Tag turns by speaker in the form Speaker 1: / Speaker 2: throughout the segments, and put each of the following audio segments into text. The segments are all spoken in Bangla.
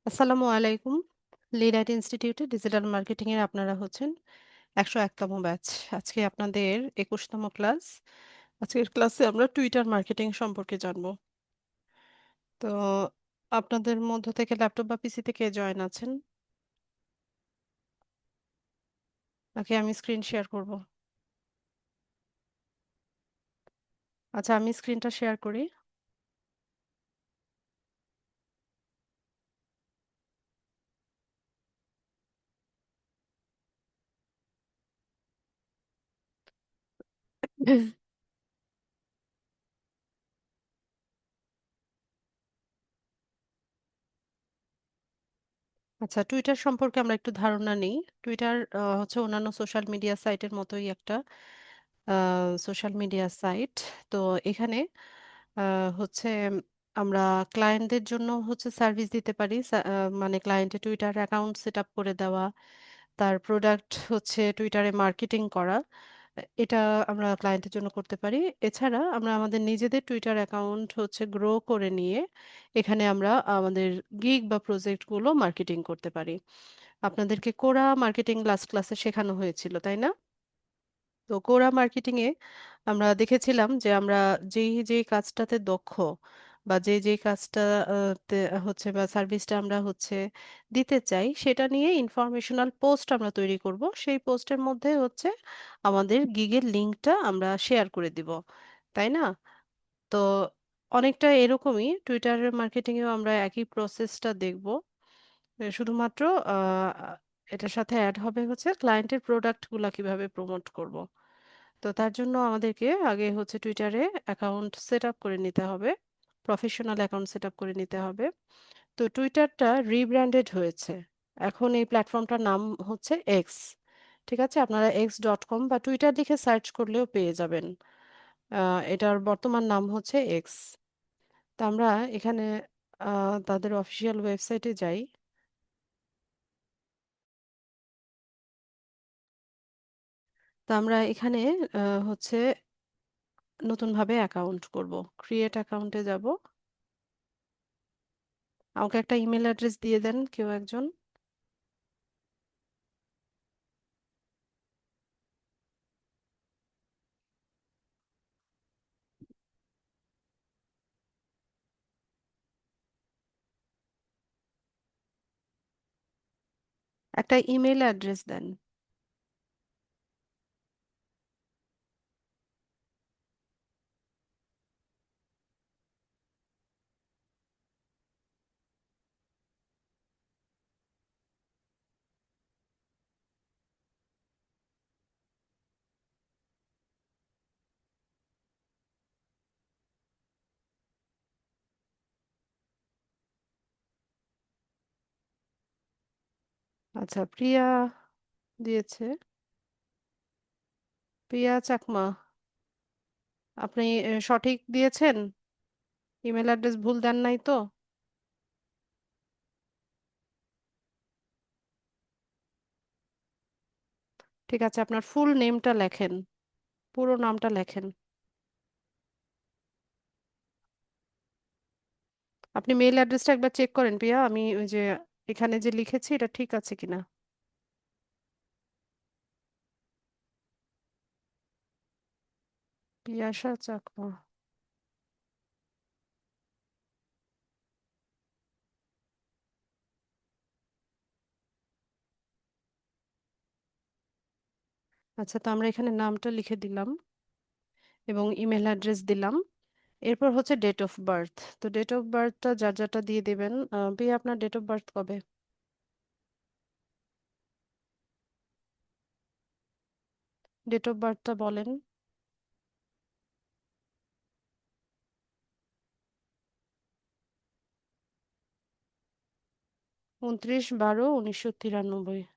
Speaker 1: আসসালামু আলাইকুম। লিডার ইনস্টিটিউটে ডিজিটাল মার্কেটিং এর আপনারা হচ্ছেন ১০১তম ব্যাচ। আজকে আপনাদের ২১তম ক্লাস। আজকের ক্লাসে আমরা টুইটার মার্কেটিং সম্পর্কে জানবো। তো আপনাদের মধ্য থেকে ল্যাপটপ বা পিসি থেকে জয়েন আছেন? নাকি আমি স্ক্রিন শেয়ার করব? আচ্ছা, আমি স্ক্রিনটা শেয়ার করি। আচ্ছা, টুইটার সম্পর্কে আমরা একটু ধারণা নেই। টুইটার হচ্ছে অন্যান্য সোশ্যাল মিডিয়া সাইটের মতোই একটা আ সোশ্যাল মিডিয়া সাইট। তো এখানে আ হচ্ছে আমরা ক্লায়েন্টদের জন্য হচ্ছে সার্ভিস দিতে পারি। মানে ক্লায়েন্টের টুইটার অ্যাকাউন্ট সেটআপ করে দেওয়া, তার প্রোডাক্ট হচ্ছে টুইটারে মার্কেটিং করা। এটা আমরা ক্লায়েন্টের জন্য করতে পারি। এছাড়া আমরা আমাদের নিজেদের টুইটার অ্যাকাউন্ট হচ্ছে গ্রো করে নিয়ে এখানে আমরা আমাদের গিগ বা প্রজেক্ট গুলো মার্কেটিং করতে পারি। আপনাদেরকে কোরা মার্কেটিং লাস্ট ক্লাসে শেখানো হয়েছিল, তাই না? তো কোরা মার্কেটিং এ আমরা দেখেছিলাম যে আমরা যেই কাজটাতে দক্ষ বা যেই কাজটা তে হচ্ছে বা সার্ভিসটা আমরা হচ্ছে দিতে চাই সেটা নিয়ে ইনফরমেশনাল পোস্ট আমরা তৈরি করব। সেই পোস্টের মধ্যে হচ্ছে আমাদের গিগের লিংকটা আমরা শেয়ার করে দিব। তাই না? তো অনেকটা এরকমই টুইটারের মার্কেটিং এও আমরা একই প্রসেসটা দেখব। শুধুমাত্র আ এটার সাথে এড হবে হচ্ছে ক্লায়েন্টের প্রোডাক্ট গুলা কিভাবে প্রমোট করব। তো তার জন্য আমাদেরকে আগে হচ্ছে টুইটারে অ্যাকাউন্ট সেট আপ করে নিতে হবে। প্রফেশনাল অ্যাকাউন্ট সেট আপ করে নিতে হবে। তো টুইটারটা রিব্র্যান্ডেড হয়েছে। এখন এই প্ল্যাটফর্মটার নাম হচ্ছে এক্স। ঠিক আছে? আপনারা x.com বা টুইটার লিখে সার্চ করলেও পেয়ে যাবেন। আ এটার বর্তমান নাম হচ্ছে এক্স। তো আমরা এখানে আ তাদের অফিসিয়াল ওয়েবসাইটে যাই। তো আমরা এখানে আ হচ্ছে নতুনভাবে অ্যাকাউন্ট করব। ক্রিয়েট অ্যাকাউন্টে যাব। আমাকে একটা ইমেইল অ্যাড্রেস দিয়ে দেন কেউ একজন। একটা ইমেইল অ্যাড্রেস দেন। আচ্ছা, প্রিয়া দিয়েছে। প্রিয়া চাকমা। আপনি সঠিক দিয়েছেন? ইমেইল অ্যাড্রেস ভুল দেন নাই তো? ঠিক আছে, আপনার ফুল নেমটা লেখেন। পুরো নামটা লেখেন। আপনি মেইল অ্যাড্রেসটা একবার চেক করেন প্রিয়া। আমি ওই যে এখানে যে লিখেছি এটা ঠিক আছে কিনা। পিয়াসা চাকমা। আচ্ছা, তো আমরা এখানে নামটা লিখে দিলাম এবং ইমেল অ্যাড্রেস দিলাম। এরপর হচ্ছে ডেট অফ বার্থ। তো ডেট অফ বার্থটা যারটা দিয়ে দিবেন। প্রিয়া, আপনার ডেট অফ বার্থ কবে? ডেট অফ বার্থটা বলেন। 29/12/1993।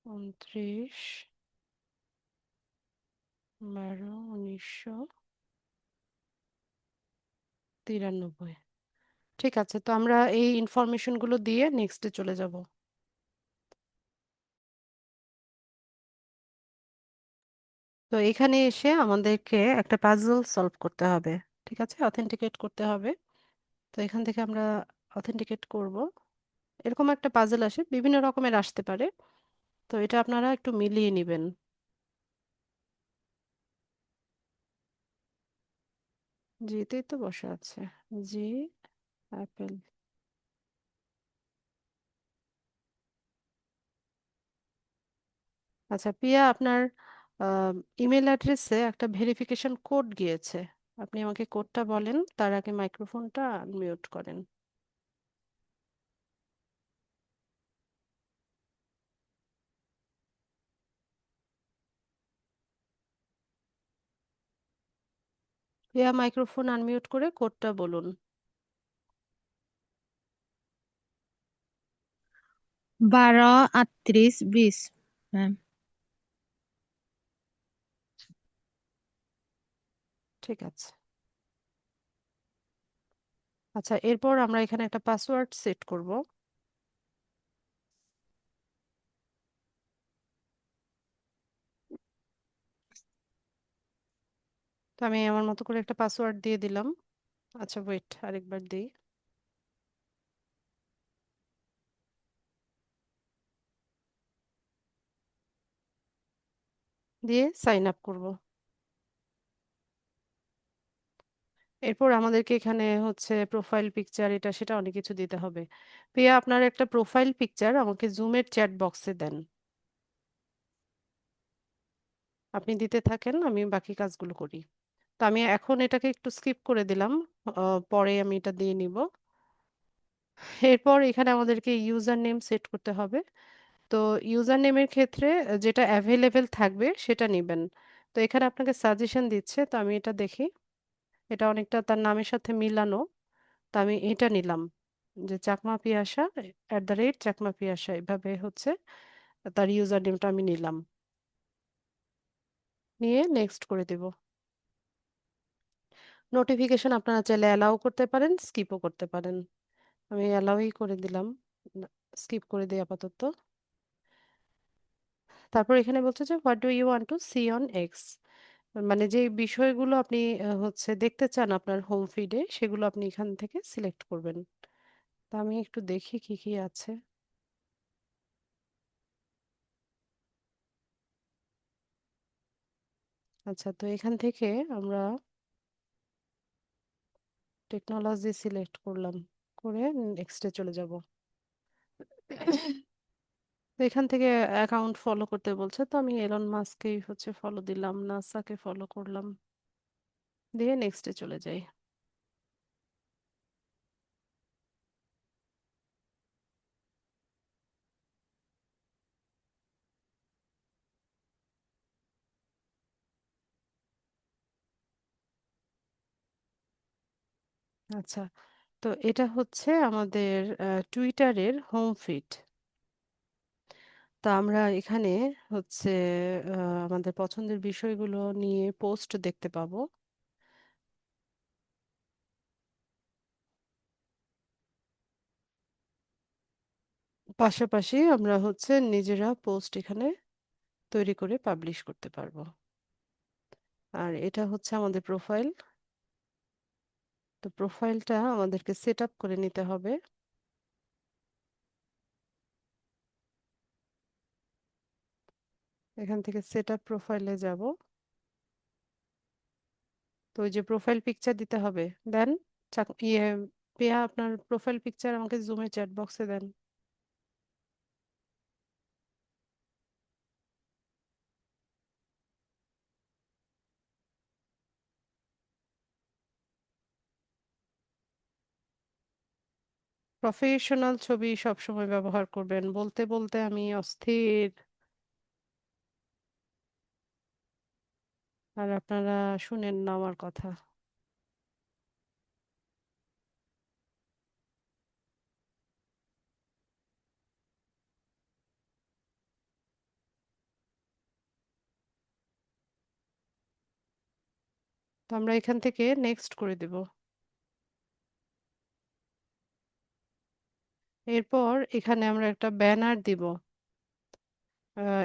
Speaker 1: 29/12/1993। ঠিক আছে, তো আমরা এই ইনফরমেশন গুলো দিয়ে নেক্সটে চলে যাব। তো এখানে এসে আমাদেরকে একটা পাজল সলভ করতে হবে। ঠিক আছে, অথেন্টিকেট করতে হবে। তো এখান থেকে আমরা অথেন্টিকেট করব। এরকম একটা পাজল আসে, বিভিন্ন রকমের আসতে পারে। তো এটা আপনারা একটু মিলিয়ে নেবেন। জিতেই তো বসে আছে। জি, অ্যাপেল। আচ্ছা পিয়া, আপনার ইমেল অ্যাড্রেসে একটা ভেরিফিকেশন কোড গিয়েছে। আপনি আমাকে কোডটা বলেন, তার আগে মাইক্রোফোনটা মিউট করেন। পিয়া, মাইক্রোফোন আনমিউট করে কোডটা বলুন।
Speaker 2: 12 38 20 ম্যাম।
Speaker 1: ঠিক আছে। আচ্ছা, এরপর আমরা এখানে একটা পাসওয়ার্ড সেট করব। তো আমি আমার মতো করে একটা পাসওয়ার্ড দিয়ে দিলাম। আচ্ছা ওয়েট, আরেকবার দিই। দিয়ে সাইন আপ করব। এরপর আমাদেরকে এখানে হচ্ছে প্রোফাইল পিকচার, এটা সেটা অনেক কিছু দিতে হবে। প্রিয়া, আপনার একটা প্রোফাইল পিকচার আমাকে জুমের চ্যাট বক্সে দেন। আপনি দিতে থাকেন, আমি বাকি কাজগুলো করি। তো আমি এখন এটাকে একটু স্কিপ করে দিলাম। পরে আমি এটা দিয়ে নিব। এরপর এখানে আমাদেরকে ইউজার নেম সেট করতে হবে। তো ইউজার নেমের ক্ষেত্রে যেটা অ্যাভেলেবেল থাকবে সেটা নেবেন। তো এখানে আপনাকে সাজেশন দিচ্ছে, তো আমি এটা দেখি। এটা অনেকটা তার নামের সাথে মিলানো। তো আমি এটা নিলাম, যে চাকমা পিয়াসা @চাকমা পিয়াসা, এভাবে হচ্ছে তার ইউজার নেমটা আমি নিলাম। নিয়ে নেক্সট করে দেব। নোটিফিকেশন আপনারা চাইলে অ্যালাউ করতে পারেন, স্কিপও করতে পারেন। আমি অ্যালাউই করে দিলাম, স্কিপ করে দিই আপাতত। তারপর এখানে বলছে যে what do you want to see on X, মানে যে বিষয়গুলো আপনি হচ্ছে দেখতে চান আপনার হোম ফিডে, সেগুলো আপনি এখান থেকে সিলেক্ট করবেন। তা আমি একটু দেখি কি কি আছে। আচ্ছা, তো এখান থেকে আমরা টেকনোলজি সিলেক্ট করলাম, করে নেক্সটে চলে যাব। তো এখান থেকে অ্যাকাউন্ট ফলো করতে বলছে, তো আমি এলন মাস্ককেই হচ্ছে ফলো দিলাম, নাসাকে ফলো করলাম, দিয়ে নেক্সটে চলে যাই। আচ্ছা, তো এটা হচ্ছে আমাদের টুইটারের হোম ফিড। তা আমরা এখানে হচ্ছে আমাদের পছন্দের বিষয়গুলো নিয়ে পোস্ট দেখতে পাবো। পাশাপাশি আমরা হচ্ছে নিজেরা পোস্ট এখানে তৈরি করে পাবলিশ করতে পারবো। আর এটা হচ্ছে আমাদের প্রোফাইল। তো প্রোফাইলটা আমাদেরকে সেট আপ করে নিতে হবে। এখান থেকে সেট আপ প্রোফাইলে যাব। তো ওই যে প্রোফাইল পিকচার দিতে হবে, দেন। ইয়ে, পেয়া, আপনার প্রোফাইল পিকচার আমাকে জুমে চ্যাট বক্সে দেন। প্রফেশনাল ছবি সবসময় ব্যবহার করবেন, বলতে বলতে আমি অস্থির। আর আপনারা শুনেন না আমার কথা। তো আমরা এখান থেকে নেক্সট করে দেব। এরপর এখানে আমরা একটা ব্যানার দিব।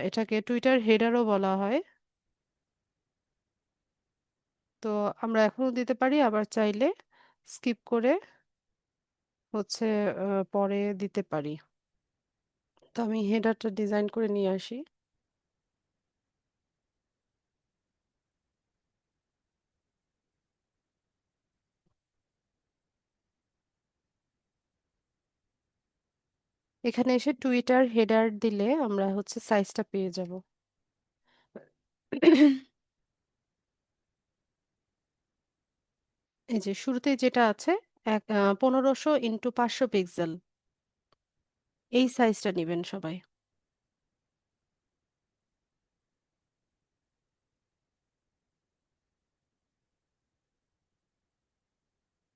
Speaker 1: এটাকে টুইটার হেডারও বলা হয়। তো আমরা এখনো দিতে পারি, আবার চাইলে স্কিপ করে হচ্ছে পরে দিতে পারি। তো আমি হেডারটা ডিজাইন করে নিয়ে আসি। এখানে এসে টুইটার হেডার দিলে আমরা হচ্ছে সাইজটা পেয়ে যাব। এই যে শুরুতে যেটা আছে 1500 × 500 পিক্সেল, এই সাইজটা নেবেন সবাই।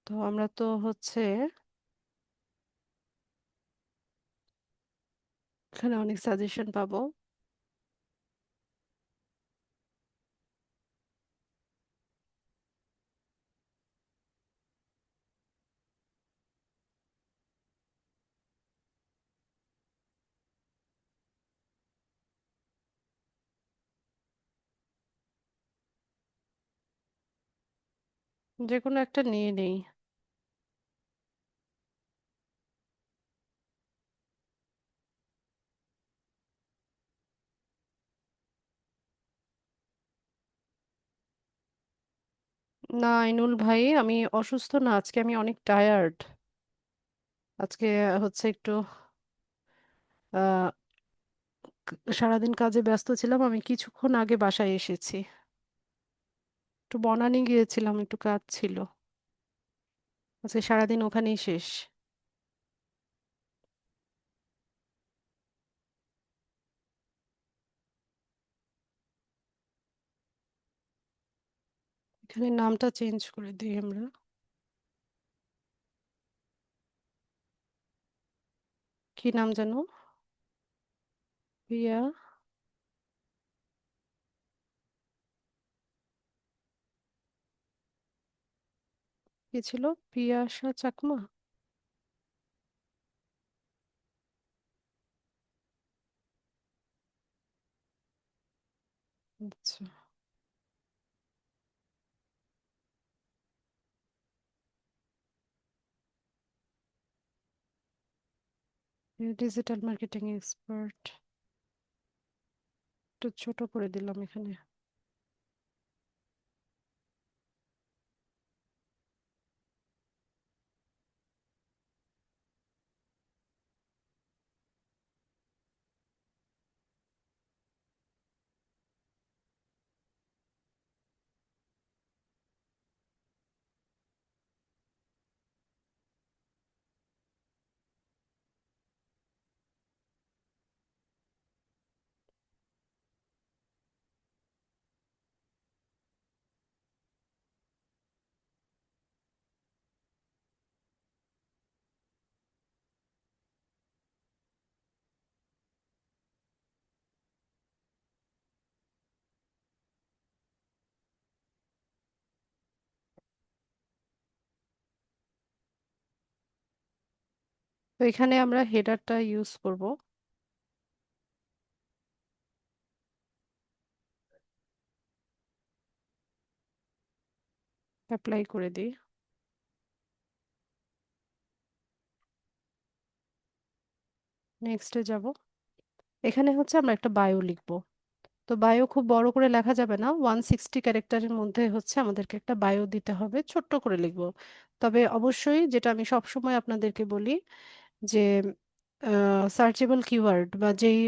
Speaker 1: তো আমরা তো হচ্ছে এখানে অনেক সাজেশন পাবো। যে কোনো একটা নিয়ে নেই। না আইনুল ভাই, আমি অসুস্থ না, আজকে আমি অনেক টায়ার্ড। আজকে হচ্ছে একটু আহ সারাদিন কাজে ব্যস্ত ছিলাম, আমি কিছুক্ষণ আগে বাসায় এসেছি। একটু বনানী গিয়েছিলাম, একটু কাজ ছিল। আজকে সারাদিন ওখানেই শেষ। এখানে নামটা চেঞ্জ করে দিই আমরা। কি নাম যেন? প্রিয়া? কি ছিল? পিয়াসা চাকমা? আচ্ছা। ডিজিটাল মার্কেটিং এক্সপার্ট, একটু ছোট করে দিলাম এখানে। তো এখানে আমরা হেডারটা ইউজ করব। অ্যাপ্লাই করে দিই। নেক্সটে যাব। এখানে হচ্ছে আমরা একটা বায়ো লিখব। তো বায়ো খুব বড় করে লেখা যাবে না, 160 ক্যারেক্টারের মধ্যে হচ্ছে আমাদেরকে একটা বায়ো দিতে হবে, ছোট্ট করে লিখব। তবে অবশ্যই যেটা আমি সব সময় আপনাদেরকে বলি, যে সার্চেবল কিওয়ার্ড বা যেই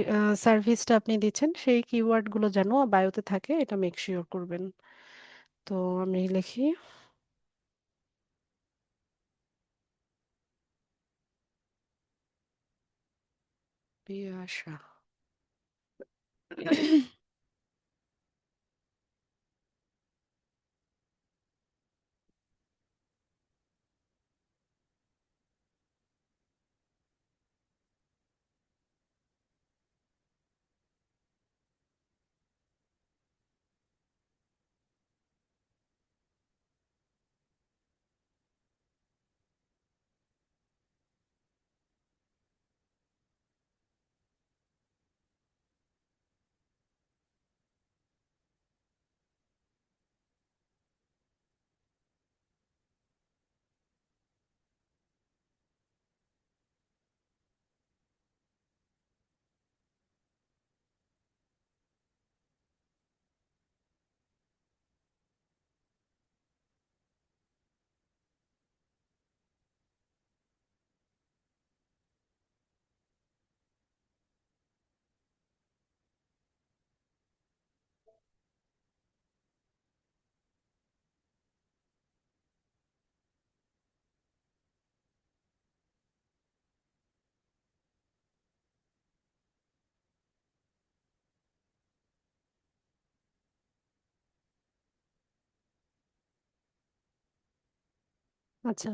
Speaker 1: সার্ভিসটা আপনি দিচ্ছেন সেই কিওয়ার্ড গুলো যেন বায়োতে থাকে, এটা মেক শিওর করবেন। তো আমি লিখি পিয়াসা। আচ্ছা,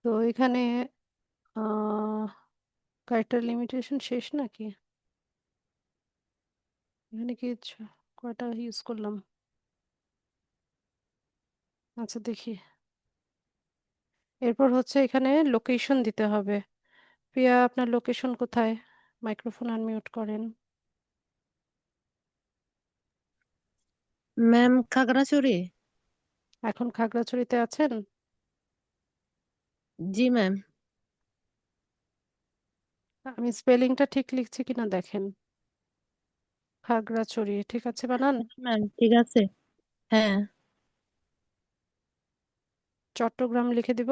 Speaker 1: তো এখানে আহ ক্যারেক্টার লিমিটেশন শেষ নাকি? এখানে কি কয়টা ইউজ করলাম? আচ্ছা দেখি। এরপর হচ্ছে এখানে লোকেশন দিতে হবে। প্রিয়া, আপনার লোকেশন কোথায়? মাইক্রোফোন আনমিউট করেন।
Speaker 2: ম্যাম খাগড়াছড়ি।
Speaker 1: এখন খাগড়াছড়িতে আছেন?
Speaker 2: জি ম্যাম।
Speaker 1: আমি স্পেলিংটা ঠিক লিখছি কিনা দেখেন। খাগড়াছড়ি ঠিক আছে বানান?
Speaker 2: ম্যাম ঠিক আছে। হ্যাঁ।
Speaker 1: চট্টগ্রাম লিখে দিব?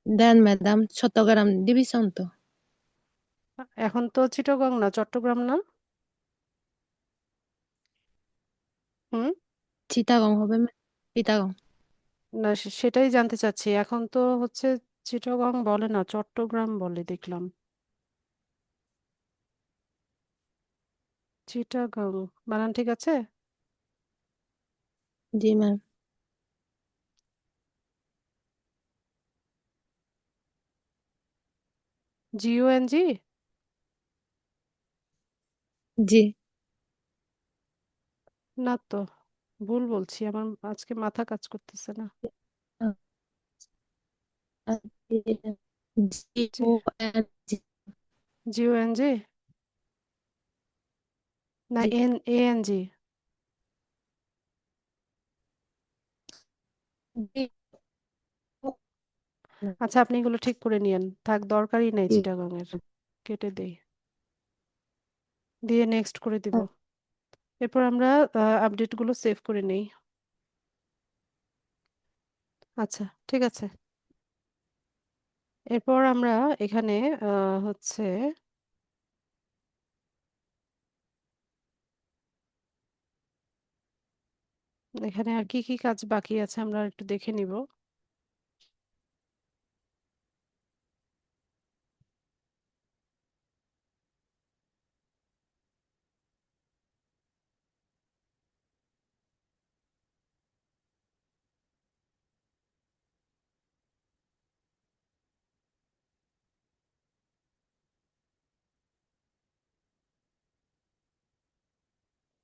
Speaker 2: দেন ম্যাডাম, চট্টগ্রাম ডিভিশন তো।
Speaker 1: এখন তো চিটাগং না, চট্টগ্রাম না? হুম।
Speaker 2: চিটাগং হবে ম্যাম। চিটাগং।
Speaker 1: না, সেটাই জানতে চাচ্ছি। এখন তো হচ্ছে চিটাগং বলে না, চট্টগ্রাম বলে দেখলাম। চিটাগং বানান ঠিক আছে?
Speaker 2: জি ম্যাম।
Speaker 1: GUNG?
Speaker 2: জি।
Speaker 1: না তো, ভুল বলছি, আমার আজকে মাথা কাজ করতেছে না।
Speaker 2: জি ও এন জি।
Speaker 1: GUNG না
Speaker 2: জি
Speaker 1: ANG?
Speaker 2: জি
Speaker 1: আচ্ছা, আপনি এগুলো ঠিক করে নিয়েন, থাক, দরকারই নেই
Speaker 2: জি।
Speaker 1: চিটাগং এর। কেটে দেই, দিয়ে নেক্সট করে দিব। এরপর আমরা আপডেট গুলো সেভ করে নেই। আচ্ছা, ঠিক আছে। এরপর আমরা এখানে হচ্ছে এখানে আর কি কি কাজ বাকি আছে আমরা একটু দেখে নিব।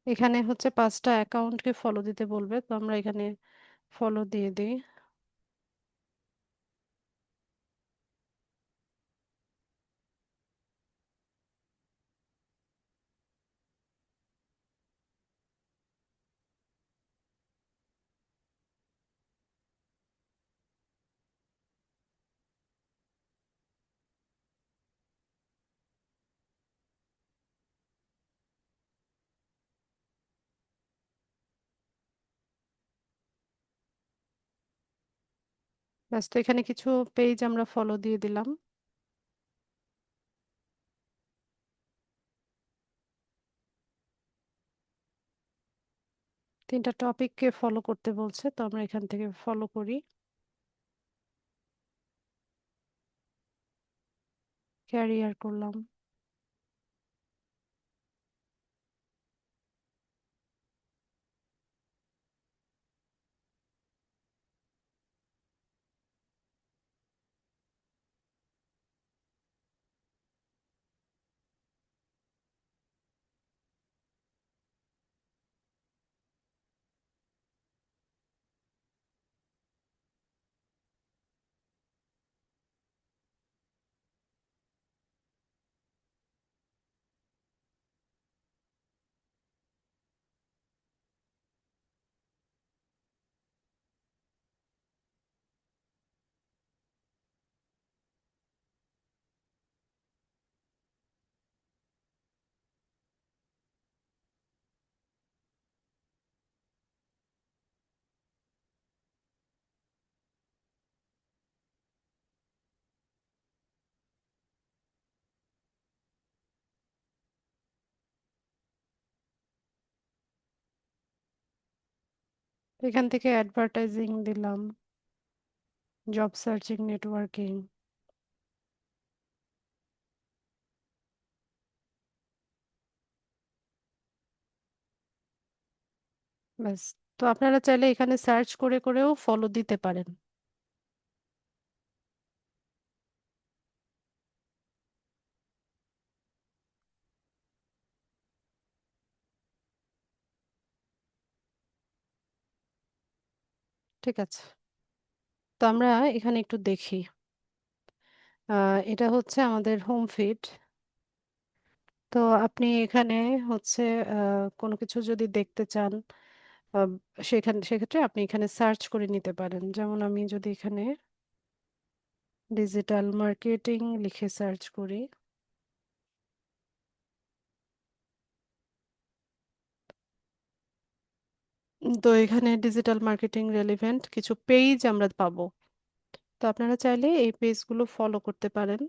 Speaker 1: এখানে হচ্ছে 5টা অ্যাকাউন্টকে ফলো দিতে বলবে, তো আমরা এখানে ফলো দিয়ে দিই। ব্যাস, তো এখানে কিছু পেজ আমরা ফলো দিয়ে দিলাম। 3টা টপিককে ফলো করতে বলছে, তো আমরা এখান থেকে ফলো করি। ক্যারিয়ার করলাম। এখান থেকে অ্যাডভার্টাইজিং দিলাম, জব সার্চিং, নেটওয়ার্কিং। ব্যাস, তো আপনারা চাইলে এখানে সার্চ করে করেও ফলো দিতে পারেন। ঠিক আছে, তো আমরা এখানে একটু দেখি। এটা হচ্ছে আমাদের হোম ফিড। তো আপনি এখানে হচ্ছে কোনো কিছু যদি দেখতে চান, আহ, সেক্ষেত্রে আপনি এখানে সার্চ করে নিতে পারেন। যেমন আমি যদি এখানে ডিজিটাল মার্কেটিং লিখে সার্চ করি, তো এখানে ডিজিটাল মার্কেটিং রেলিভেন্ট কিছু পেজ আমরা পাবো। তো আপনারা চাইলে এই পেজগুলো ফলো করতে পারেন।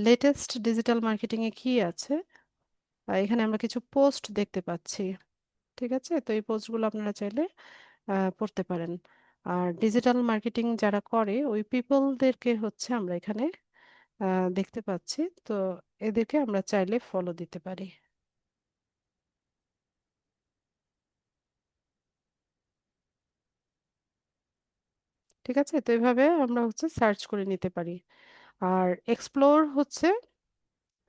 Speaker 1: লেটেস্ট ডিজিটাল মার্কেটিং এ কি আছে, এখানে আমরা কিছু পোস্ট দেখতে পাচ্ছি। ঠিক আছে, তো এই পোস্টগুলো আপনারা চাইলে পড়তে পারেন। আর ডিজিটাল মার্কেটিং যারা করে ওই পিপলদেরকে হচ্ছে আমরা এখানে দেখতে পাচ্ছি। তো এদেরকে আমরা চাইলে ফলো দিতে পারি। ঠিক আছে, তো এভাবে আমরা হচ্ছে সার্চ করে নিতে পারি। আর এক্সপ্লোর হচ্ছে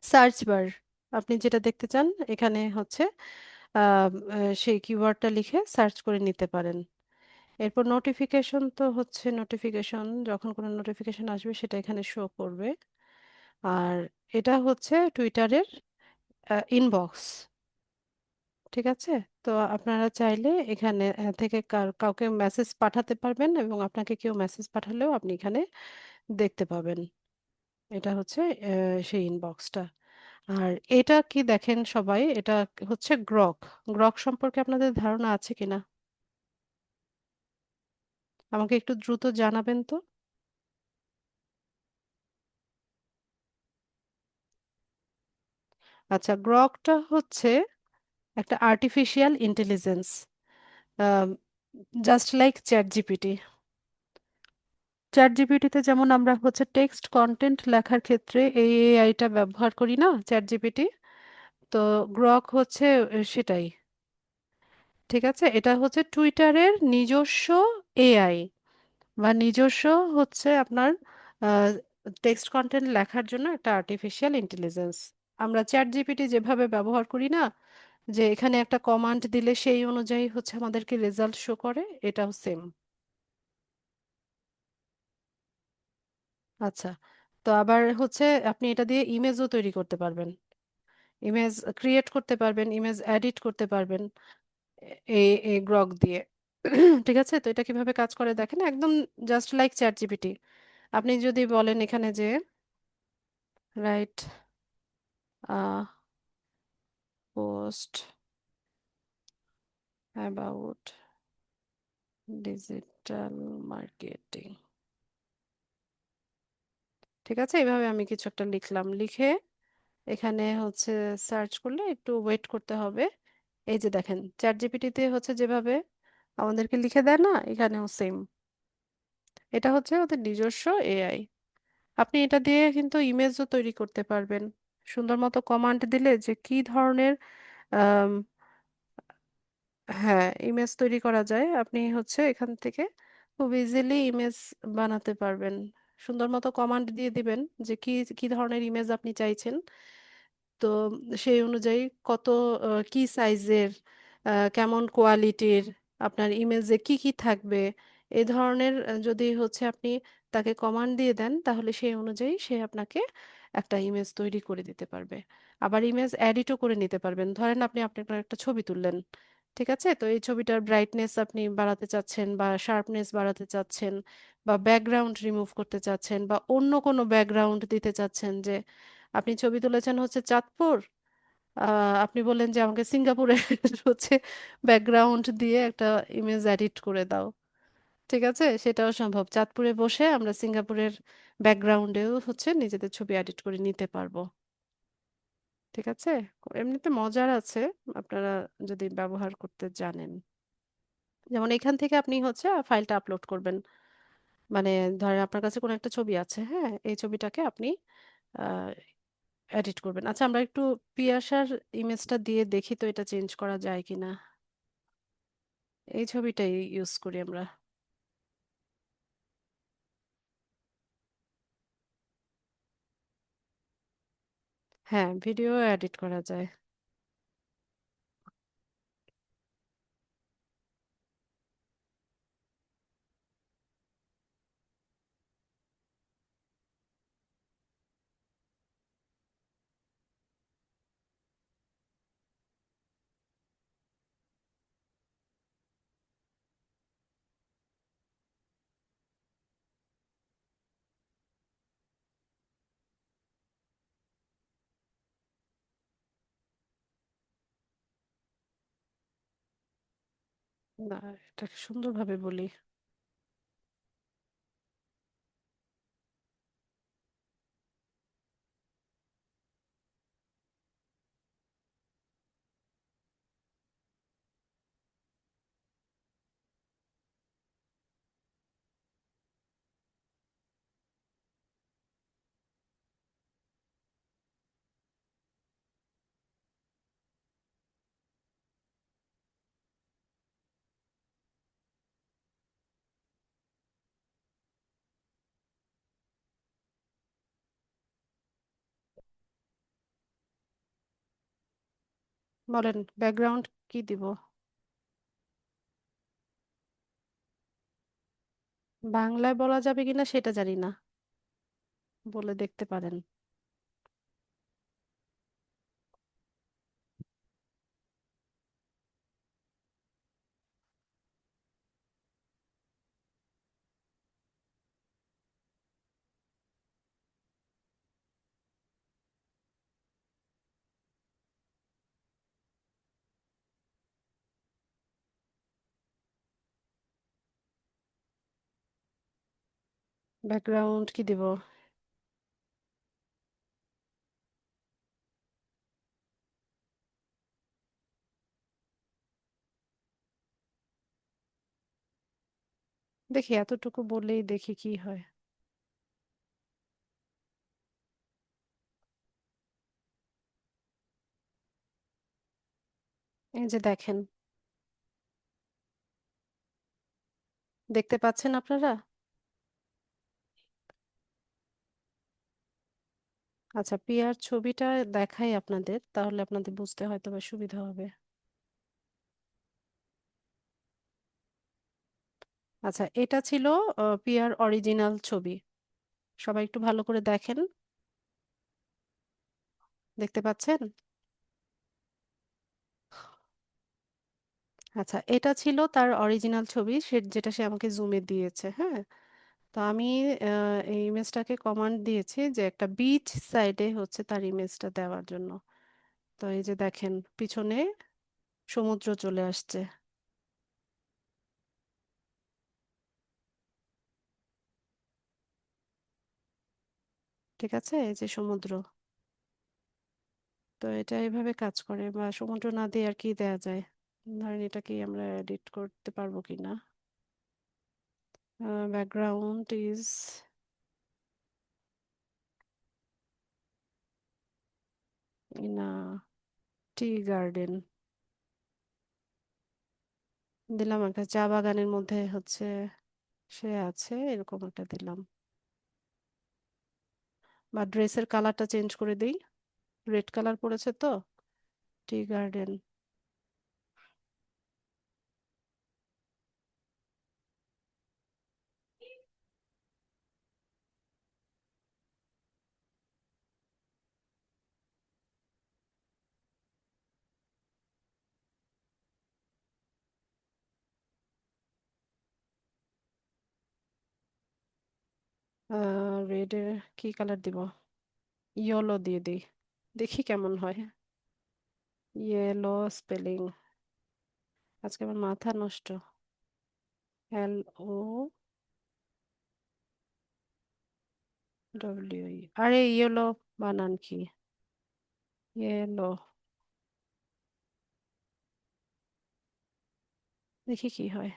Speaker 1: সার্চ বার। আপনি যেটা দেখতে চান এখানে হচ্ছে সেই কিওয়ার্ডটা লিখে সার্চ করে নিতে পারেন। এরপর নোটিফিকেশন, তো হচ্ছে নোটিফিকেশন, যখন কোনো নোটিফিকেশন আসবে সেটা এখানে শো করবে। আর এটা হচ্ছে টুইটারের ইনবক্স। ঠিক আছে, তো আপনারা চাইলে এখানে থেকে কাউকে মেসেজ পাঠাতে পারবেন, এবং আপনাকে কেউ মেসেজ পাঠালেও আপনি এখানে দেখতে পাবেন। এটা হচ্ছে সেই ইনবক্সটা। আর এটা কি দেখেন সবাই, এটা হচ্ছে গ্রক। গ্রক সম্পর্কে আপনাদের ধারণা আছে কিনা আমাকে একটু দ্রুত জানাবেন তো। আচ্ছা, গ্রকটা হচ্ছে একটা artificial intelligence, just like ChatGPT. চ্যাট জিপিটিতে যেমন আমরা হচ্ছে টেক্সট কন্টেন্ট লেখার ক্ষেত্রে এই এআইটা ব্যবহার করি না, চ্যাট জিপিটি। তো গ্রক হচ্ছে সেটাই। ঠিক আছে, এটা হচ্ছে টুইটারের নিজস্ব এআই, বা নিজস্ব হচ্ছে আপনার টেক্সট কন্টেন্ট লেখার জন্য একটা আর্টিফিশিয়াল ইন্টেলিজেন্স। আমরা চ্যাট জিপিটি যেভাবে ব্যবহার করি না, যে এখানে একটা কমান্ড দিলে সেই অনুযায়ী হচ্ছে আমাদেরকে রেজাল্ট শো করে, এটাও সেম। আচ্ছা, তো আবার হচ্ছে আপনি এটা দিয়ে ইমেজও তৈরি করতে পারবেন, ইমেজ ক্রিয়েট করতে পারবেন, ইমেজ এডিট করতে পারবেন এই এই গ্রক দিয়ে। ঠিক আছে, তো এটা কিভাবে কাজ করে দেখেন, একদম জাস্ট লাইক চ্যাট জিপিটি। আপনি যদি বলেন এখানে যে right post about digital marketing, ঠিক আছে, এইভাবে আমি কিছু একটা লিখলাম, লিখে এখানে হচ্ছে সার্চ করলে একটু ওয়েট করতে হবে। এই যে দেখেন চ্যাট জিপিটিতে হচ্ছে যেভাবে আমাদেরকে লিখে দেয় না, এখানেও সেম। এটা হচ্ছে ওদের নিজস্ব এআই। আপনি এটা দিয়ে কিন্তু ইমেজও তৈরি করতে পারবেন। সুন্দর মতো কমান্ড দিলে যে কি ধরনের আম, হ্যাঁ, ইমেজ তৈরি করা যায়, আপনি হচ্ছে এখান থেকে খুব ইজিলি ইমেজ বানাতে পারবেন। সুন্দর মতো কমান্ড দিয়ে দিবেন যে কি কি ধরনের ইমেজ আপনি চাইছেন। তো সেই অনুযায়ী কত কি সাইজের, কেমন কোয়ালিটির, আপনার ইমেজে কি কি থাকবে, এই ধরনের যদি হচ্ছে আপনি তাকে কমান্ড দিয়ে দেন, তাহলে সেই অনুযায়ী সে আপনাকে একটা ইমেজ তৈরি করে দিতে পারবে। আবার ইমেজ এডিটও করে নিতে পারবেন। ধরেন আপনি আপনার একটা ছবি তুললেন, ঠিক আছে, তো এই ছবিটার ব্রাইটনেস আপনি বাড়াতে চাচ্ছেন, বা শার্পনেস বাড়াতে চাচ্ছেন, বা ব্যাকগ্রাউন্ড রিমুভ করতে চাচ্ছেন, বা অন্য কোনো ব্যাকগ্রাউন্ড দিতে চাচ্ছেন। যে আপনি ছবি তুলেছেন হচ্ছে চাঁদপুর, আপনি বললেন যে আমাকে সিঙ্গাপুরের হচ্ছে ব্যাকগ্রাউন্ড দিয়ে একটা ইমেজ এডিট করে দাও। ঠিক আছে, সেটাও সম্ভব, চাঁদপুরে বসে আমরা সিঙ্গাপুরের ব্যাকগ্রাউন্ডেও হচ্ছে নিজেদের ছবি এডিট করে নিতে পারবো। ঠিক আছে, এমনিতে মজার আছে, আপনারা যদি ব্যবহার করতে জানেন। যেমন এখান থেকে আপনি হচ্ছে ফাইলটা আপলোড করবেন, মানে ধরেন আপনার কাছে কোনো একটা ছবি আছে, হ্যাঁ, এই ছবিটাকে আপনি এডিট করবেন। আচ্ছা, আমরা একটু পিয়াসার ইমেজটা দিয়ে দেখি তো এটা চেঞ্জ করা যায় কিনা। এই ছবিটাই ইউজ করি আমরা। হ্যাঁ, ভিডিও এডিট করা যায়। না, এটাকে সুন্দরভাবে বলি। বলেন, ব্যাকগ্রাউন্ড কি দিব? বাংলায় বলা যাবে কিনা সেটা জানি না, বলে দেখতে পারেন। ব্যাকগ্রাউন্ড কি দিব? দেখি, এতটুকু বললেই দেখি কি হয়। এই যে দেখেন, দেখতে পাচ্ছেন আপনারা? আচ্ছা, পিয়ার ছবিটা দেখাই আপনাদের, তাহলে আপনাদের বুঝতে হয়তো বা সুবিধা হবে। আচ্ছা, এটা ছিল পিয়ার অরিজিনাল ছবি। সবাই একটু ভালো করে দেখেন। দেখতে পাচ্ছেন? আচ্ছা, এটা ছিল তার অরিজিনাল ছবি, যেটা সে আমাকে জুমে দিয়েছে। হ্যাঁ, তো আমি এই ইমেজটাকে কমান্ড দিয়েছি যে একটা বিচ সাইডে হচ্ছে তার ইমেজটা দেওয়ার জন্য। তো এই যে দেখেন, পিছনে সমুদ্র চলে আসছে। ঠিক আছে, এই যে সমুদ্র। তো এটা এইভাবে কাজ করে, বা সমুদ্র না দিয়ে আর কি দেয়া যায়? ধরেন, এটা কি আমরা এডিট করতে পারবো কিনা? Background is in tea garden দিলাম, একটা চা বাগানের মধ্যে হচ্ছে সে আছে, এরকম একটা দিলাম। বা ড্রেসের কালারটা চেঞ্জ করে দিই, রেড কালার পড়েছে তো, টি গার্ডেন। রেডের কি কালার দিব? ইয়েলো দিয়ে দিই, দেখি কেমন হয়। ইয়েলো স্পেলিং, আজকে আমার মাথা নষ্ট। LOWE, আরে ইয়েলো বানান কি? ইয়েলো, দেখি কি হয়।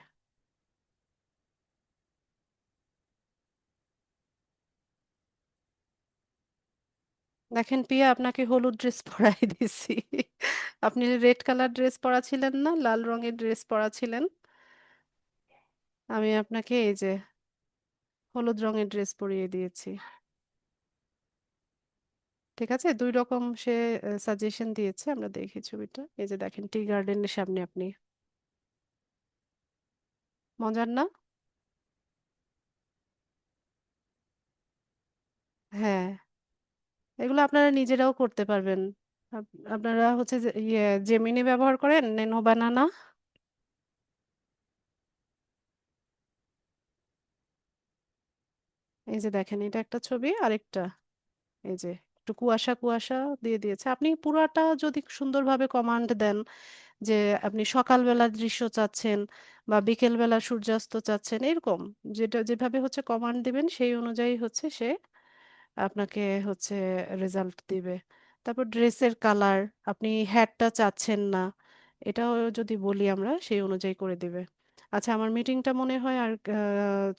Speaker 1: দেখেন পিয়া, আপনাকে হলুদ ড্রেস পরাই দিছি। আপনি রেড কালার ড্রেস পরা ছিলেন না, লাল রঙের ড্রেস পরা ছিলেন। আমি আপনাকে এই যে হলুদ রঙের ড্রেস পরিয়ে দিয়েছি। ঠিক আছে, দুই রকম সে সাজেশন দিয়েছে, আমরা দেখি ছবিটা। এই যে দেখেন, টি গার্ডেনের সামনে আপনি। মজার না? হ্যাঁ, এগুলো আপনারা নিজেরাও করতে পারবেন। আপনারা হচ্ছে যে জেমিনি ব্যবহার করেন, নেনো বানানা। এই যে দেখেন, এটা একটা ছবি, আরেকটা এই যে একটু কুয়াশা কুয়াশা দিয়ে দিয়েছে। আপনি পুরাটা যদি সুন্দরভাবে কমান্ড দেন যে আপনি সকালবেলার দৃশ্য চাচ্ছেন বা বিকেলবেলা সূর্যাস্ত চাচ্ছেন, এরকম যেটা যেভাবে হচ্ছে কমান্ড দিবেন সেই অনুযায়ী হচ্ছে সে আপনাকে হচ্ছে রেজাল্ট দিবে। তারপর ড্রেসের কালার, আপনি হ্যাটটা চাচ্ছেন না, এটাও যদি বলি আমরা সেই অনুযায়ী করে দিবে। আচ্ছা, আমার মিটিংটা মনে হয় আর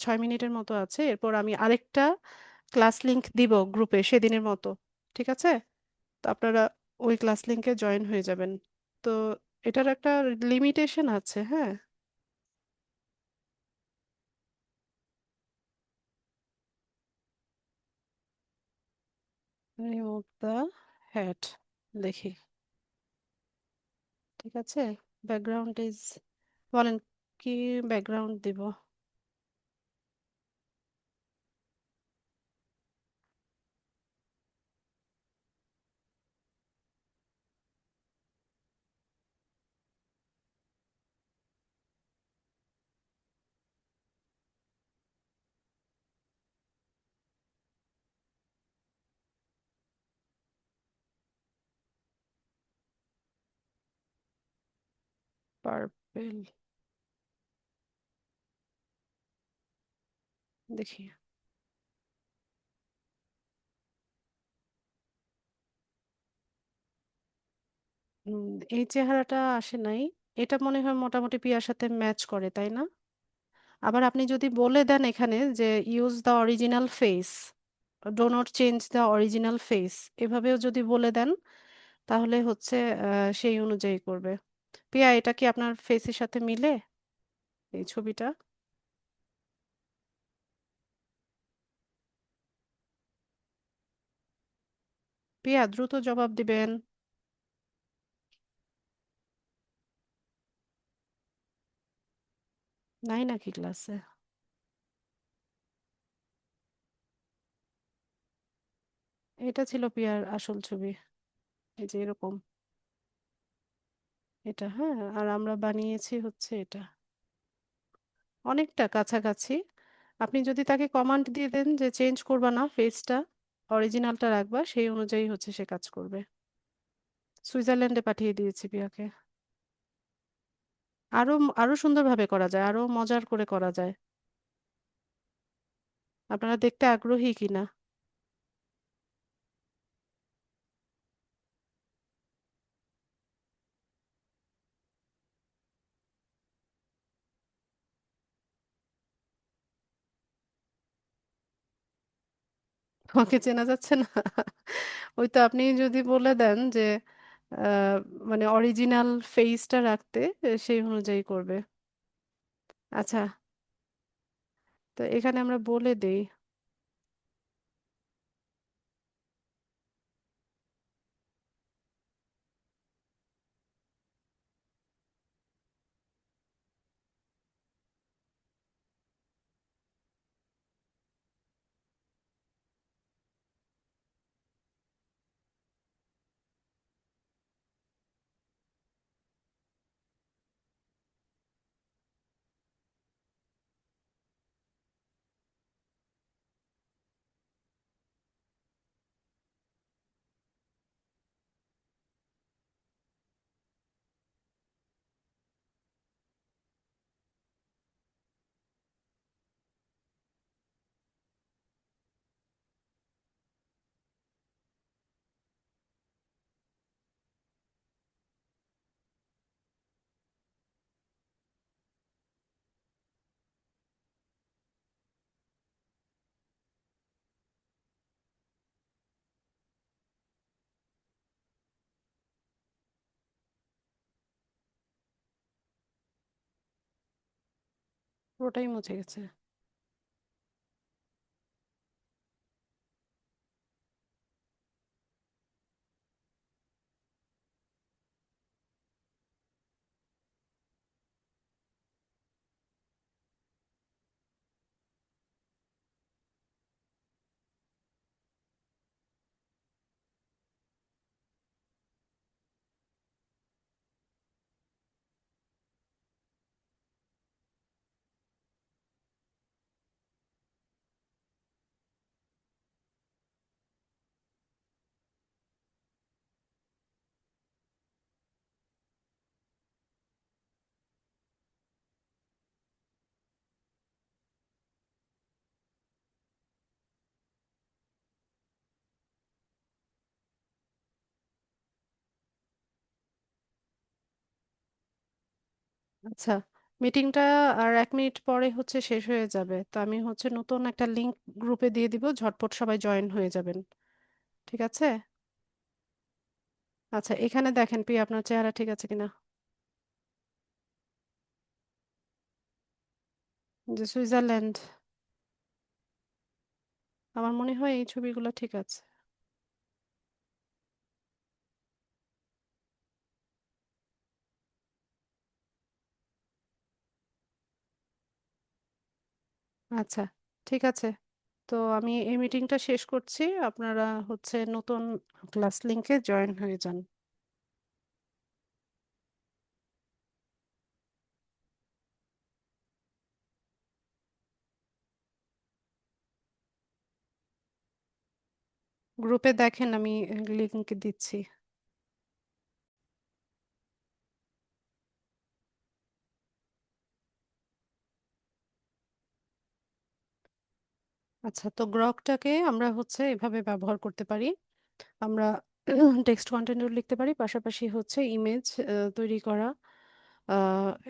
Speaker 1: 6 মিনিটের মতো আছে, এরপর আমি আরেকটা ক্লাস লিংক দিব গ্রুপে সেদিনের মতো। ঠিক আছে, তো আপনারা ওই ক্লাস লিংকে জয়েন হয়ে যাবেন। তো এটার একটা লিমিটেশন আছে, হ্যাঁ। রিমুভ দ্য হ্যাট, দেখি। ঠিক আছে, ব্যাকগ্রাউন্ড ইজ, বলেন কি ব্যাকগ্রাউন্ড দিব? পার্পেল, দেখি। উম, এই চেহারাটা আসে নাই। এটা মনে হয় মোটামুটি পিয়ার সাথে ম্যাচ করে, তাই না? আবার আপনি যদি বলে দেন এখানে যে use the original face, do not change the original face, এভাবেও যদি বলে দেন তাহলে হচ্ছে সেই অনুযায়ী করবে। পিয়া, এটা কি আপনার ফেসের সাথে মিলে এই ছবিটা? পিয়া, দ্রুত জবাব দিবেন। নাই নাকি ক্লাসে? এটা ছিল পিয়ার আসল ছবি, এই যে এরকম। এটা, হ্যাঁ, আর আমরা বানিয়েছি হচ্ছে এটা, অনেকটা কাছাকাছি। আপনি যদি তাকে কমান্ড দিয়ে দেন যে চেঞ্জ করবা না ফেসটা, অরিজিনালটা রাখবা, সেই অনুযায়ী হচ্ছে সে কাজ করবে। সুইজারল্যান্ডে পাঠিয়ে দিয়েছি পিয়াকে। আরো আরো সুন্দরভাবে করা যায়, আরো মজার করে করা যায়। আপনারা দেখতে আগ্রহী কিনা? তোমাকে চেনা যাচ্ছে না? ওই তো, আপনি যদি বলে দেন যে আহ, মানে অরিজিনাল ফেসটা রাখতে, সেই অনুযায়ী করবে। আচ্ছা, তো এখানে আমরা বলে দেই। পুরোটাই মুছে গেছে। আচ্ছা, মিটিংটা আর 1 মিনিট পরে হচ্ছে শেষ হয়ে যাবে, তো আমি হচ্ছে নতুন একটা লিংক গ্রুপে দিয়ে দিব, ঝটপট সবাই জয়েন হয়ে যাবেন। ঠিক আছে? আচ্ছা, এখানে দেখেন প্রিয়া, আপনার চেহারা ঠিক আছে কিনা। যে সুইজারল্যান্ড, আমার মনে হয় এই ছবিগুলো ঠিক আছে। আচ্ছা, ঠিক আছে। তো আমি এই মিটিংটা শেষ করছি, আপনারা হচ্ছে নতুন ক্লাস লিংকে জয়েন হয়ে যান। গ্রুপে দেখেন, আমি লিংক দিচ্ছি। আচ্ছা, তো গ্রকটাকে আমরা হচ্ছে এভাবে ব্যবহার করতে পারি। আমরা টেক্সট কন্টেন্টও লিখতে পারি, পাশাপাশি হচ্ছে ইমেজ তৈরি করা,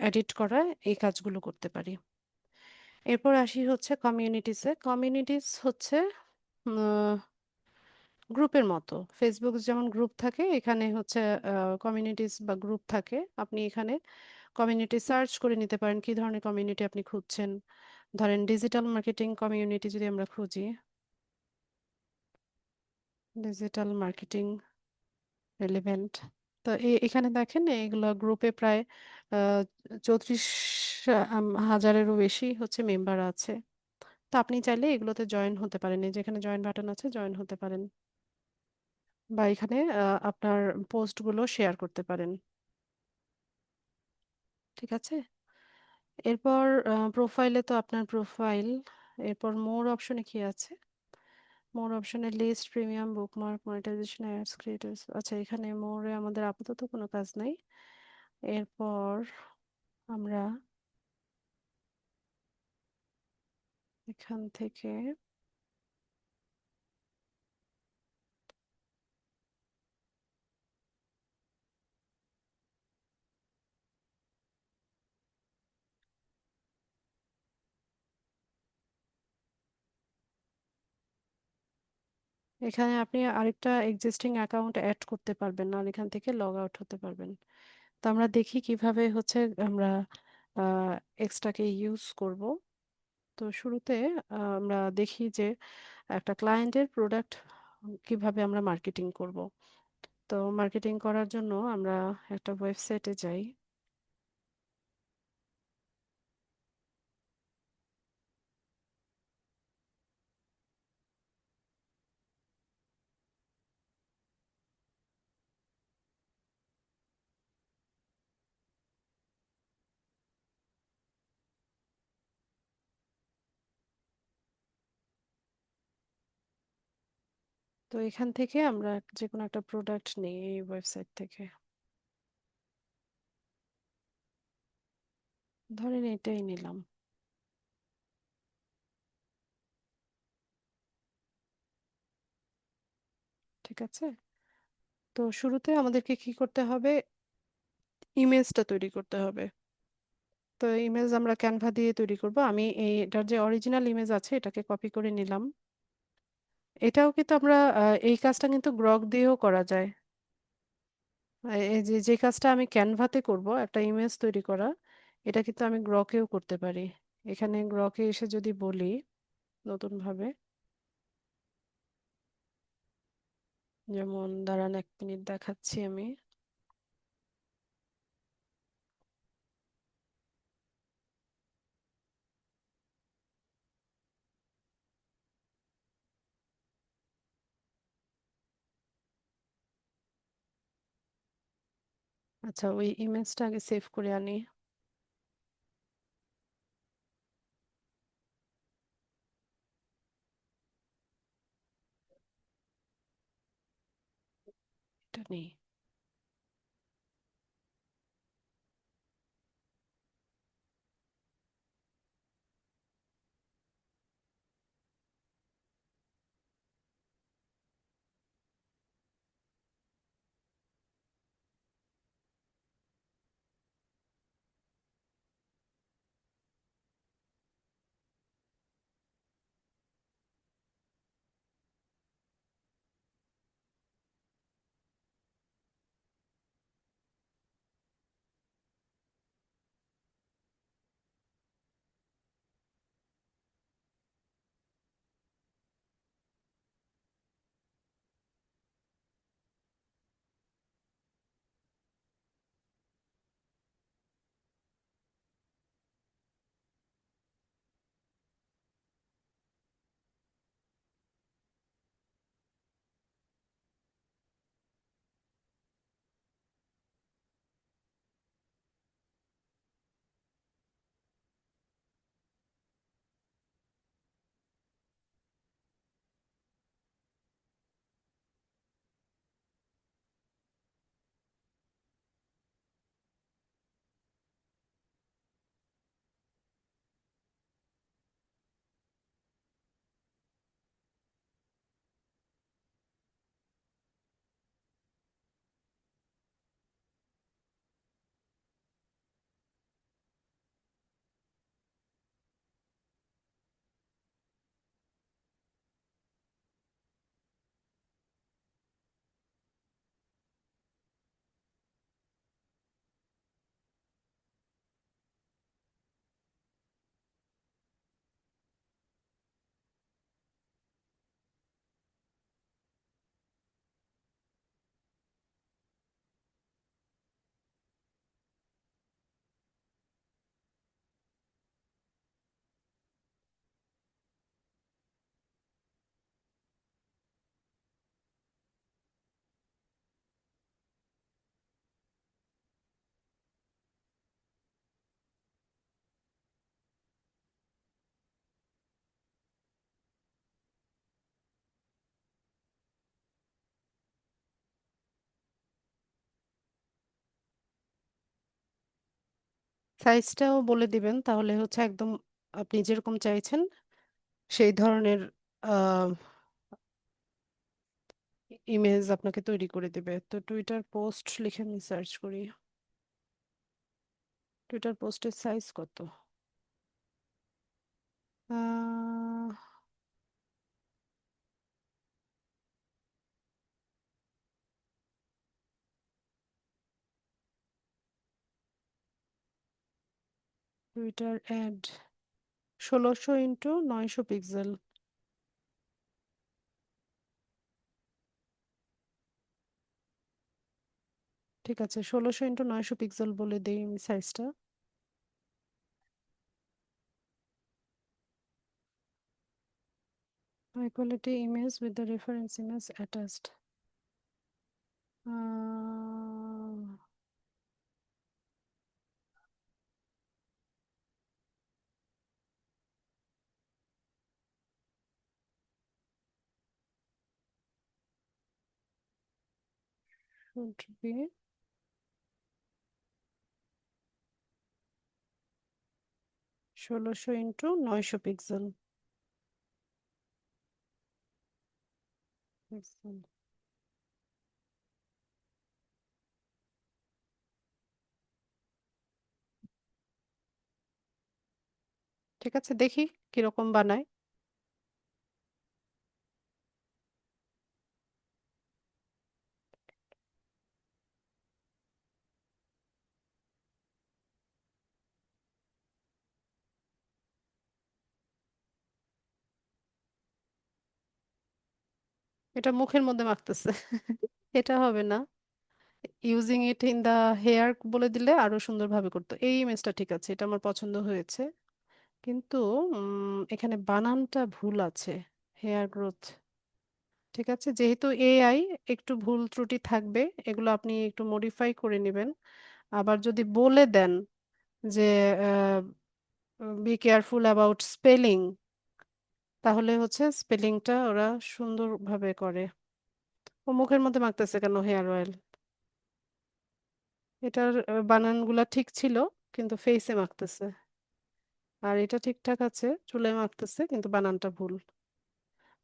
Speaker 1: এডিট করা, এই কাজগুলো করতে পারি। এরপর আসি হচ্ছে কমিউনিটিসে। কমিউনিটিস হচ্ছে গ্রুপের মতো, ফেসবুক যেমন গ্রুপ থাকে, এখানে হচ্ছে কমিউনিটিস বা গ্রুপ থাকে। আপনি এখানে কমিউনিটি সার্চ করে নিতে পারেন কি ধরনের কমিউনিটি আপনি খুঁজছেন। ধরেন ডিজিটাল মার্কেটিং কমিউনিটি যদি আমরা খুঁজি, ডিজিটাল মার্কেটিং রেলেভেন্ট, তো এখানে দেখেন এগুলো গ্রুপে প্রায় 34,000-এরও বেশি হচ্ছে মেম্বার আছে। তো আপনি চাইলে এগুলোতে জয়েন হতে পারেন, এই যেখানে জয়েন বাটন আছে, জয়েন হতে পারেন, বা এখানে আপনার পোস্টগুলো শেয়ার করতে পারেন। ঠিক আছে? এরপর প্রোফাইলে তো আপনার প্রোফাইল, এরপর মোর অপশনে কি আছে? মোর অপশনে list, premium, bookmark, monetisation, ads, creators. আচ্ছা, এখানে মোরে আমাদের আপাতত কোনো কাজ নাই। এরপর আমরা এখান থেকে এখানে আপনি আরেকটা এক্সিস্টিং অ্যাকাউন্ট অ্যাড করতে পারবেন, আর এখান থেকে লগ আউট হতে পারবেন। তো আমরা দেখি কিভাবে হচ্ছে আমরা এক্সট্রাকে ইউজ করব। তো শুরুতে আমরা দেখি যে একটা ক্লায়েন্টের প্রোডাক্ট কিভাবে আমরা মার্কেটিং করব। তো মার্কেটিং করার জন্য আমরা একটা ওয়েবসাইটে যাই। তো এখান থেকে আমরা যে কোনো একটা প্রোডাক্ট নিই এই ওয়েবসাইট থেকে। ধরেন এটাই নিলাম। ঠিক আছে? তো শুরুতে আমাদেরকে কি করতে হবে? ইমেজটা তৈরি করতে হবে। তো ইমেজ আমরা ক্যানভা দিয়ে তৈরি করব। আমি এটার যে অরিজিনাল ইমেজ আছে এটাকে কপি করে নিলাম। এটাও কিন্তু আমরা এই কাজটা কিন্তু গ্রক দিয়েও করা যায়। এই যে যে কাজটা আমি ক্যানভাতে করব, একটা ইমেজ তৈরি করা, এটা কিন্তু আমি গ্রকেও করতে পারি। এখানে গ্রকে এসে যদি বলি নতুন ভাবে, যেমন দাঁড়ান 1 মিনিট দেখাচ্ছি আমি। আচ্ছা, ওই ইমেজটা আগে সেভ করে আনি। এটা নেই। সাইজটাও বলে দিবেন, তাহলে হচ্ছে একদম আপনি যেরকম চাইছেন সেই ধরনের ইমেজ আপনাকে তৈরি করে দিবে। তো টুইটার পোস্ট লিখে আমি সার্চ করি। টুইটার পোস্টের সাইজ কত? আহ টুইটার অ্যাড 1600 × 900 পিক্সেল। ঠিক আছে, 1600 × 900 পিক্সেল বলে দিই আমি সাইজটা। High quality image with the reference image attached. Should be 1600 × 900 pixel. ঠিক আছে, দেখি কিরকম বানায়। এটা মুখের মধ্যে মাখতেছে। এটা হবে না। Using it in the hair বলে দিলে আরো সুন্দরভাবে করতো। এই ইমেজটা ঠিক আছে, এটা আমার পছন্দ হয়েছে। কিন্তু এখানে বানানটা ভুল আছে। হেয়ার গ্রোথ, ঠিক আছে, যেহেতু এআই একটু ভুল ত্রুটি থাকবে, এগুলো আপনি একটু মডিফাই করে নেবেন। আবার যদি বলে দেন যে বি কেয়ারফুল অ্যাবাউট স্পেলিং, তাহলে হচ্ছে স্পেলিংটা ওরা সুন্দরভাবে করে। ও মুখের মধ্যে মাখতেছে কেন হেয়ার অয়েল? এটার বানানগুলা ঠিক ছিল, কিন্তু ফেসে মাখতেছে। আর এটা ঠিকঠাক আছে, চুলে মাখতেছে, কিন্তু বানানটা ভুল।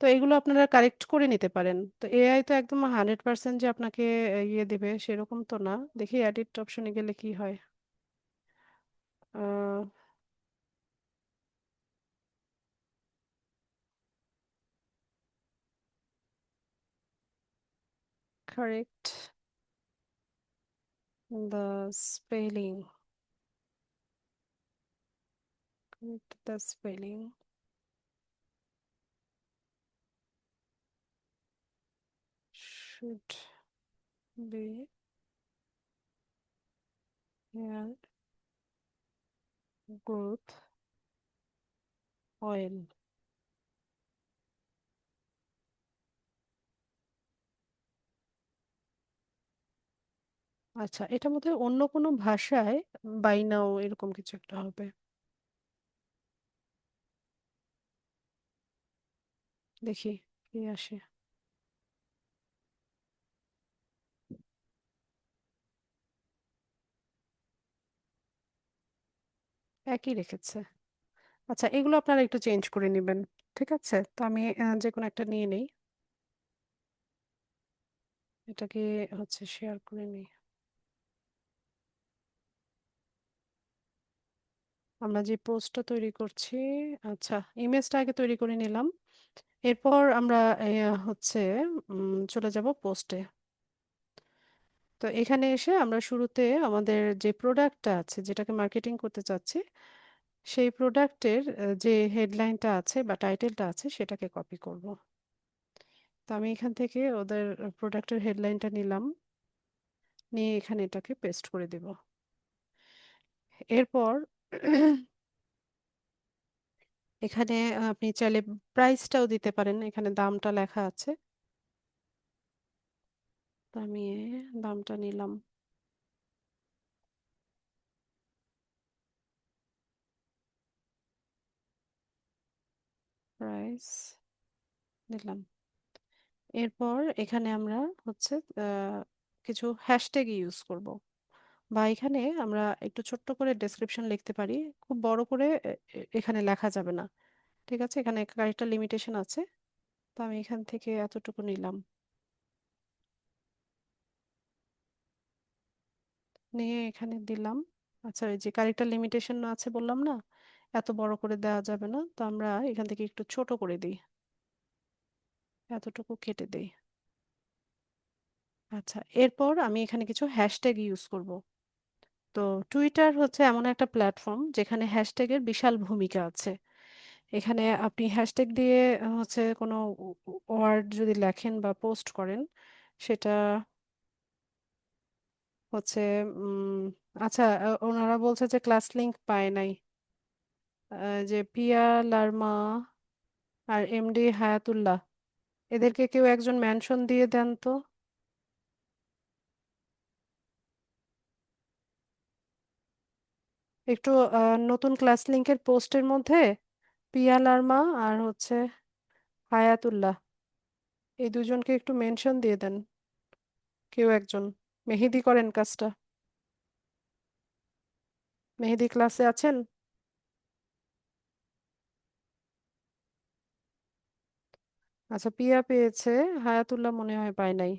Speaker 1: তো এগুলো আপনারা কারেক্ট করে নিতে পারেন। তো এআই তো একদম 100% যে আপনাকে ইয়ে দিবে সেরকম তো না। দেখি এডিট অপশনে গেলে কি হয়। Correct the spelling, correct the spelling should be here growth oil. আচ্ছা, এটা বোধহয় অন্য কোনো ভাষায় বাই নাও এরকম কিছু একটা হবে। দেখি কি আসে। একই রেখেছে। আচ্ছা, এগুলো আপনারা একটু চেঞ্জ করে নেবেন। ঠিক আছে, তো আমি যে কোনো একটা নিয়ে নেই। এটাকে হচ্ছে শেয়ার করে নিই। আমরা যে পোস্টটা তৈরি করছি, আচ্ছা, ইমেজটা আগে তৈরি করে নিলাম। এরপর আমরা হচ্ছে চলে যাব পোস্টে। তো এখানে এসে আমরা শুরুতে আমাদের যে প্রোডাক্টটা আছে, যেটাকে মার্কেটিং করতে চাচ্ছি, সেই প্রোডাক্টের যে হেডলাইনটা আছে বা টাইটেলটা আছে সেটাকে কপি করব। তো আমি এখান থেকে ওদের প্রোডাক্টের হেডলাইনটা নিলাম, নিয়ে এখানে এটাকে পেস্ট করে দেব। এরপর এখানে আপনি চাইলে প্রাইসটাও দিতে পারেন, এখানে দামটা লেখা আছে। তো আমি দামটা নিলাম। প্রাইস দিলাম। এরপর এখানে আমরা হচ্ছে কিছু হ্যাশট্যাগ ইউজ করব, বা এখানে আমরা একটু ছোট্ট করে ডেসক্রিপশন লিখতে পারি। খুব বড় করে এখানে লেখা যাবে না। ঠিক আছে, এখানে কয়েকটা লিমিটেশন আছে। তো আমি এখান থেকে এতটুকু নিলাম, নিয়ে এখানে দিলাম। আচ্ছা, এই যে কারেক্টার লিমিটেশন আছে বললাম না, এত বড় করে দেওয়া যাবে না, তো আমরা এখান থেকে একটু ছোট করে দিই, এতটুকু কেটে দেই। আচ্ছা, এরপর আমি এখানে কিছু হ্যাশট্যাগ ইউজ করব। তো টুইটার হচ্ছে এমন একটা প্ল্যাটফর্ম যেখানে হ্যাশট্যাগের বিশাল ভূমিকা আছে। এখানে আপনি হ্যাশট্যাগ দিয়ে হচ্ছে কোনো ওয়ার্ড যদি লেখেন বা পোস্ট করেন, সেটা হচ্ছে আচ্ছা, ওনারা বলছে যে ক্লাস লিংক পায় নাই। যে পিয়া লার্মা আর এমডি হায়াতুল্লাহ, এদেরকে কেউ একজন মেনশন দিয়ে দেন তো। একটু নতুন ক্লাস লিংকের পোস্টের মধ্যে পিয়া লার্মা আর হচ্ছে হায়াতুল্লাহ, এই দুজনকে একটু মেনশন দিয়ে দেন কেউ একজন। মেহেদি করেন কাজটা। মেহেদি ক্লাসে আছেন? আচ্ছা, পিয়া পেয়েছে, হায়াতুল্লাহ মনে হয় পায় নাই।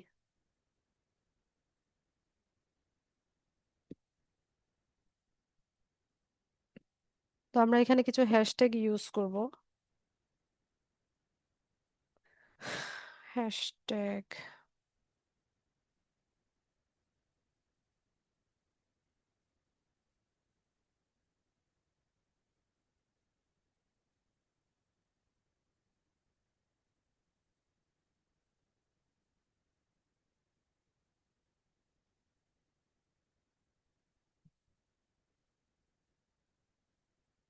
Speaker 1: তো আমরা এখানে কিছু হ্যাশট্যাগ ইউজ করব। হ্যাশট্যাগ,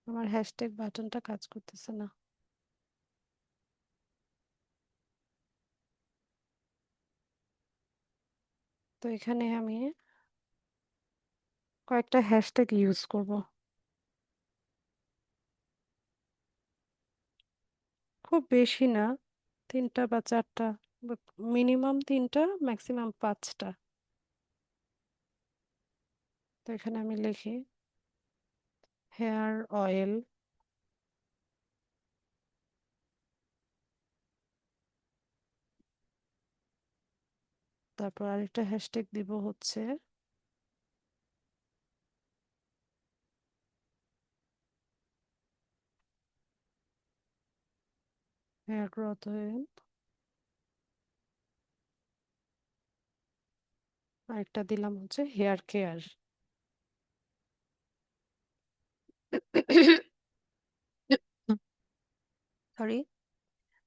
Speaker 1: আমার হ্যাশট্যাগ বাটনটা কাজ করতেছে না। তো এখানে আমি কয়েকটা হ্যাশট্যাগ ইউজ করব, খুব বেশি না, 3টা বা 4টা, মিনিমাম 3টা, ম্যাক্সিমাম 5টা। তো এখানে আমি লিখি হেয়ার অয়েল, তারপর আরেকটা হ্যাশট্যাগ দিব হচ্ছে হেয়ার গ্রোথ অয়েল, আরেকটা দিলাম হচ্ছে হেয়ার কেয়ার। সরি।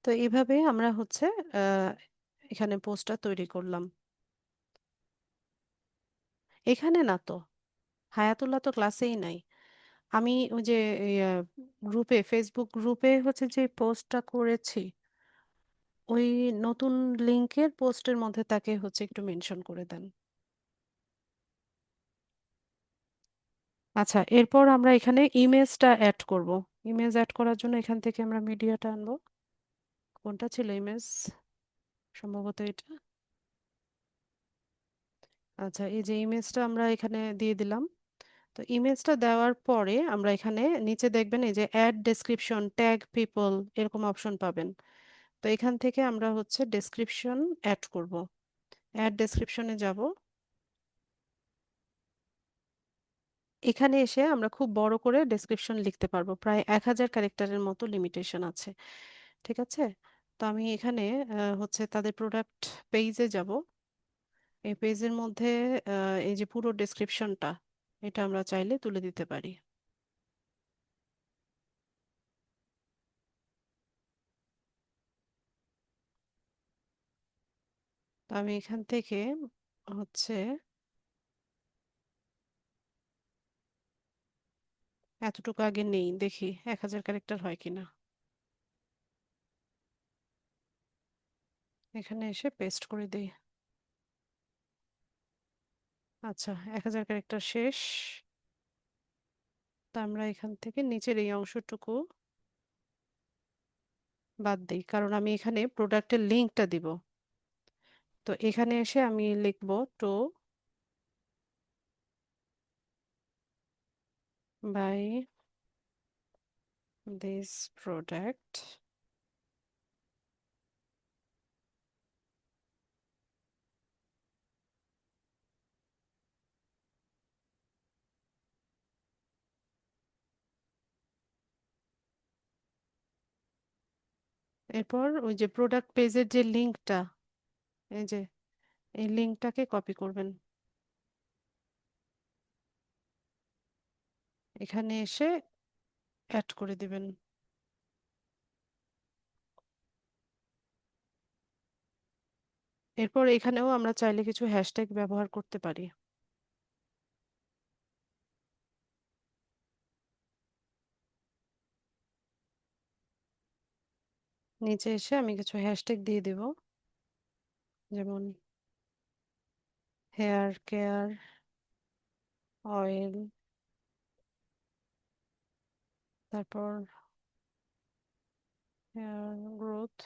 Speaker 1: তো এইভাবে আমরা হচ্ছে আহ, এখানে পোস্টটা তৈরি করলাম। এখানে না তো, হায়াতুল্লাহ তো ক্লাসেই নাই। আমি ওই যে গ্রুপে, ফেসবুক গ্রুপে হচ্ছে যে পোস্টটা করেছি, ওই নতুন লিংকের পোস্টের মধ্যে তাকে হচ্ছে একটু মেনশন করে দেন। আচ্ছা, এরপর আমরা এখানে ইমেজটা অ্যাড করব। ইমেজ অ্যাড করার জন্য এখান থেকে আমরা মিডিয়াটা আনবো। কোনটা ছিল ইমেজ? সম্ভবত এটা। আচ্ছা, এই যে ইমেজটা আমরা এখানে দিয়ে দিলাম। তো ইমেজটা দেওয়ার পরে আমরা এখানে নিচে দেখবেন এই যে অ্যাড ডেসক্রিপশন, ট্যাগ পিপল, এরকম অপশন পাবেন। তো এখান থেকে আমরা হচ্ছে ডেসক্রিপশন অ্যাড করব। অ্যাড ডেসক্রিপশনে যাব। এখানে এসে আমরা খুব বড় করে ডেসক্রিপশন লিখতে পারবো, প্রায় 1000 ক্যারেক্টারের মতো লিমিটেশন আছে। ঠিক আছে। তো আমি এখানে হচ্ছে তাদের প্রোডাক্ট পেজে যাব। এই পেজের মধ্যে এই যে পুরো ডেসক্রিপশনটা, এটা আমরা চাইলে তুলে দিতে পারি। তো আমি এখান থেকে হচ্ছে এতটুকু আগে নেই, দেখি 1000 ক্যারেক্টার হয় কিনা। এখানে এসে পেস্ট করে দিই। আচ্ছা, 1000 ক্যারেক্টার শেষ। তা আমরা এখান থেকে নিচের এই অংশটুকু বাদ দিই, কারণ আমি এখানে প্রোডাক্টের লিঙ্কটা দিব। তো এখানে এসে আমি লিখব টু বাই দিস প্রোডাক্ট। এরপর ওই যে প্রোডাক্ট পেজের যে লিঙ্কটা, এই যে এই লিঙ্কটাকে কপি করবেন, এখানে এসে অ্যাড করে দিবেন। এরপর এখানেও আমরা চাইলে কিছু হ্যাশট্যাগ ব্যবহার করতে পারি। নিচে এসে আমি কিছু হ্যাশট্যাগ দিয়ে দিব, যেমন হেয়ার কেয়ার অয়েল, তারপর হেয়ার গ্রোথ,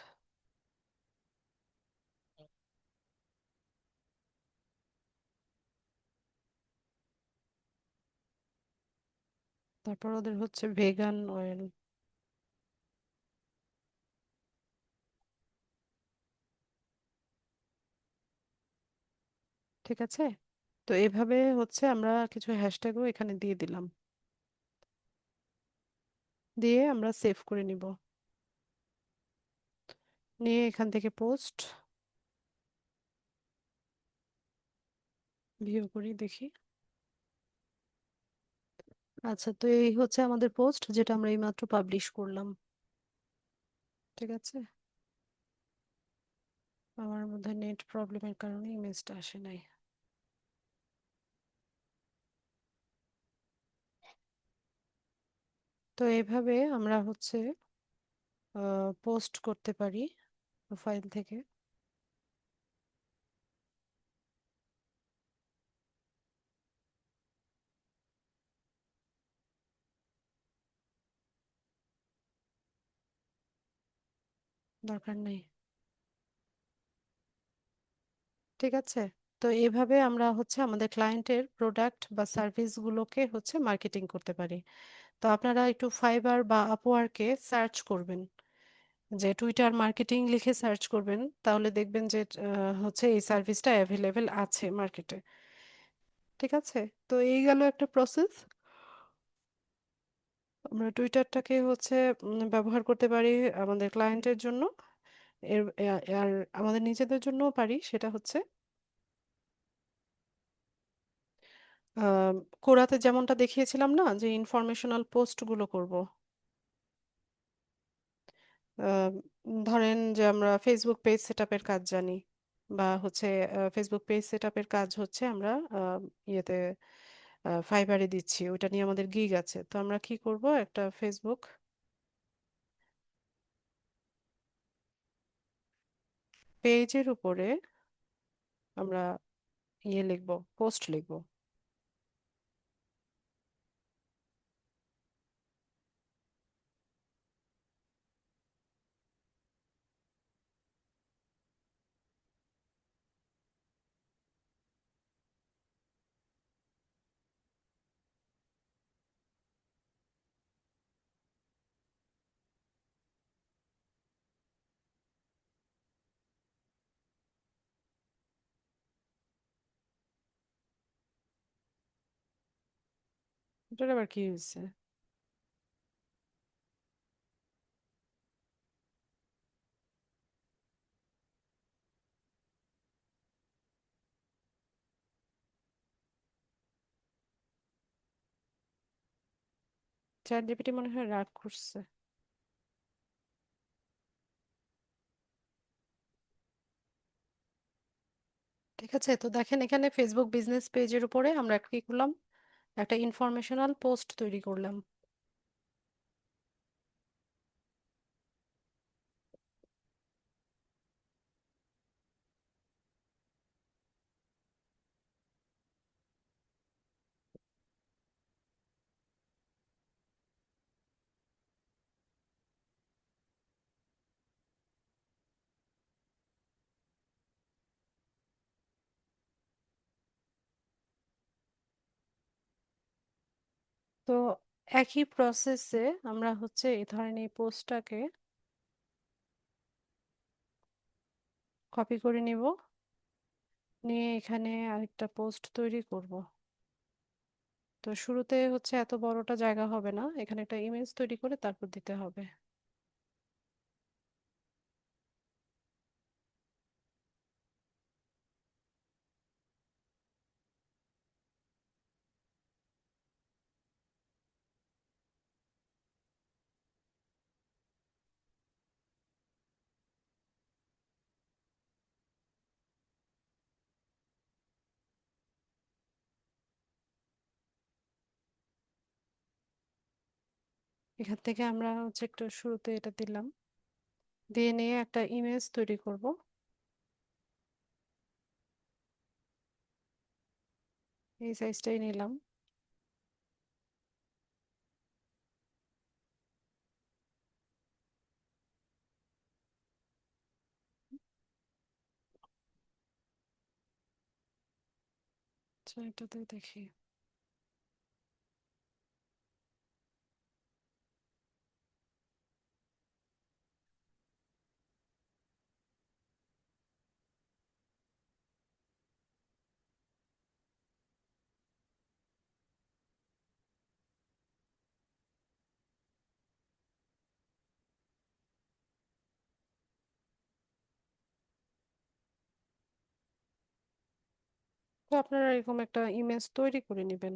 Speaker 1: তারপর ওদের হচ্ছে ভেগান অয়েল। ঠিক আছে। তো এভাবে হচ্ছে আমরা কিছু হ্যাশট্যাগও এখানে দিয়ে দিলাম, দিয়ে আমরা সেভ করে নিব। নিয়ে এখান থেকে পোস্ট ভিউ করি, দেখি। আচ্ছা, তো এই হচ্ছে আমাদের পোস্ট, যেটা আমরা এইমাত্র পাবলিশ করলাম। ঠিক আছে। আমার মধ্যে নেট প্রবলেমের কারণে ইমেজটা আসে নাই। তো তো এইভাবে আমরা হচ্ছে পোস্ট করতে পারি প্রোফাইল থেকে। দরকার নেই। ঠিক আছে। তো এইভাবে আমরা হচ্ছে আমাদের ক্লায়েন্টের প্রোডাক্ট বা সার্ভিসগুলোকে হচ্ছে মার্কেটিং করতে পারি। তো আপনারা একটু ফাইবার বা আপওয়ার্কে সার্চ করবেন, যে টুইটার মার্কেটিং লিখে সার্চ করবেন, তাহলে দেখবেন যে হচ্ছে এই সার্ভিসটা অ্যাভেলেবেল আছে মার্কেটে। ঠিক আছে। তো এই গেল একটা প্রসেস। আমরা টুইটারটাকে হচ্ছে ব্যবহার করতে পারি আমাদের ক্লায়েন্টের জন্য। আর আমাদের নিজেদের জন্যও পারি, সেটা হচ্ছে আহ, কোরাতে যেমনটা দেখিয়েছিলাম না, যে ইনফরমেশনাল পোস্টগুলো করব। আহ, ধরেন যে আমরা ফেসবুক পেজ সেটআপের কাজ জানি, বা হচ্ছে ফেসবুক পেজ সেটআপের কাজ হচ্ছে আমরা ইয়েতে ফাইবারে দিচ্ছি, ওইটা নিয়ে আমাদের গিগ আছে। তো আমরা কি করব, একটা ফেসবুক পেজের উপরে আমরা ইয়ে লিখবো, পোস্ট লিখবো। এটার আবার কি হয়েছে? চ্যাট জিপিটি মনে হয় রাগ করছে। ঠিক আছে। তো দেখেন, এখানে ফেসবুক বিজনেস পেজের উপরে আমরা কি করলাম, একটা ইনফরমেশনাল পোস্ট তৈরি করলাম। তো একই প্রসেসে আমরা হচ্ছে এই ধরনের পোস্টটাকে কপি করে নিব, নিয়ে এখানে আরেকটা পোস্ট তৈরি করব। তো শুরুতে হচ্ছে এত বড়টা জায়গা হবে না, এখানে একটা ইমেজ তৈরি করে তারপর দিতে হবে। এখান থেকে আমরা হচ্ছে একটু শুরুতে এটা দিলাম, দিয়ে নিয়ে একটা ইমেজ তৈরি করব। এই সাইজটাই নিলাম। আচ্ছা, এটাতে দেখি। তো আপনারা এরকম একটা ইমেজ তৈরি করে নেবেন।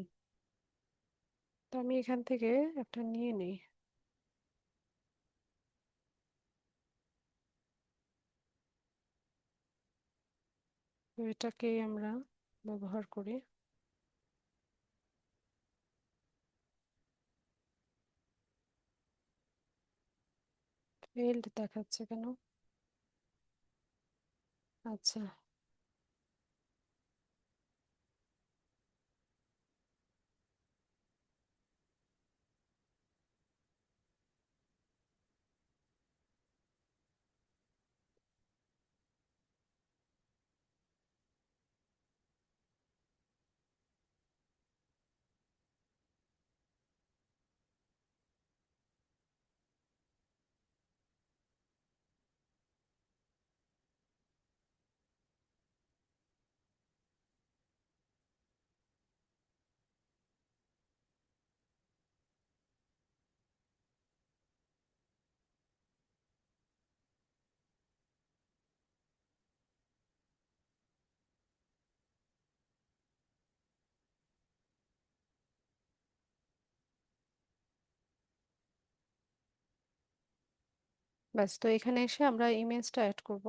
Speaker 1: তো আমি এখান থেকে একটা নিয়ে নিই। তো এটাকেই আমরা ব্যবহার করি। ফেল্ড দেখাচ্ছে কেন? আচ্ছা, ব্যাস। তো এখানে এসে আমরা ইমেজটা অ্যাড করব।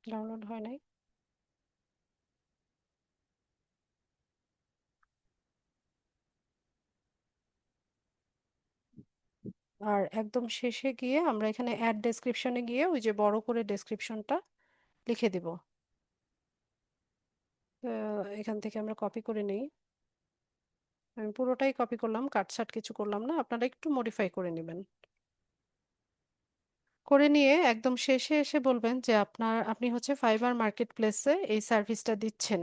Speaker 1: ডাউনলোড হয় নাই। আর একদম শেষে গিয়ে আমরা এখানে অ্যাড ডেসক্রিপশনে গিয়ে ওই যে বড় করে ডেসক্রিপশনটা লিখে দিব। এখান থেকে আমরা কপি করে নিই। আমি পুরোটাই কপি করলাম, কাটছাট কিছু করলাম না, আপনারা একটু মডিফাই করে নেবেন। করে নিয়ে একদম শেষে এসে বলবেন যে আপনি হচ্ছে ফাইবার মার্কেট প্লেসে এই সার্ভিসটা দিচ্ছেন।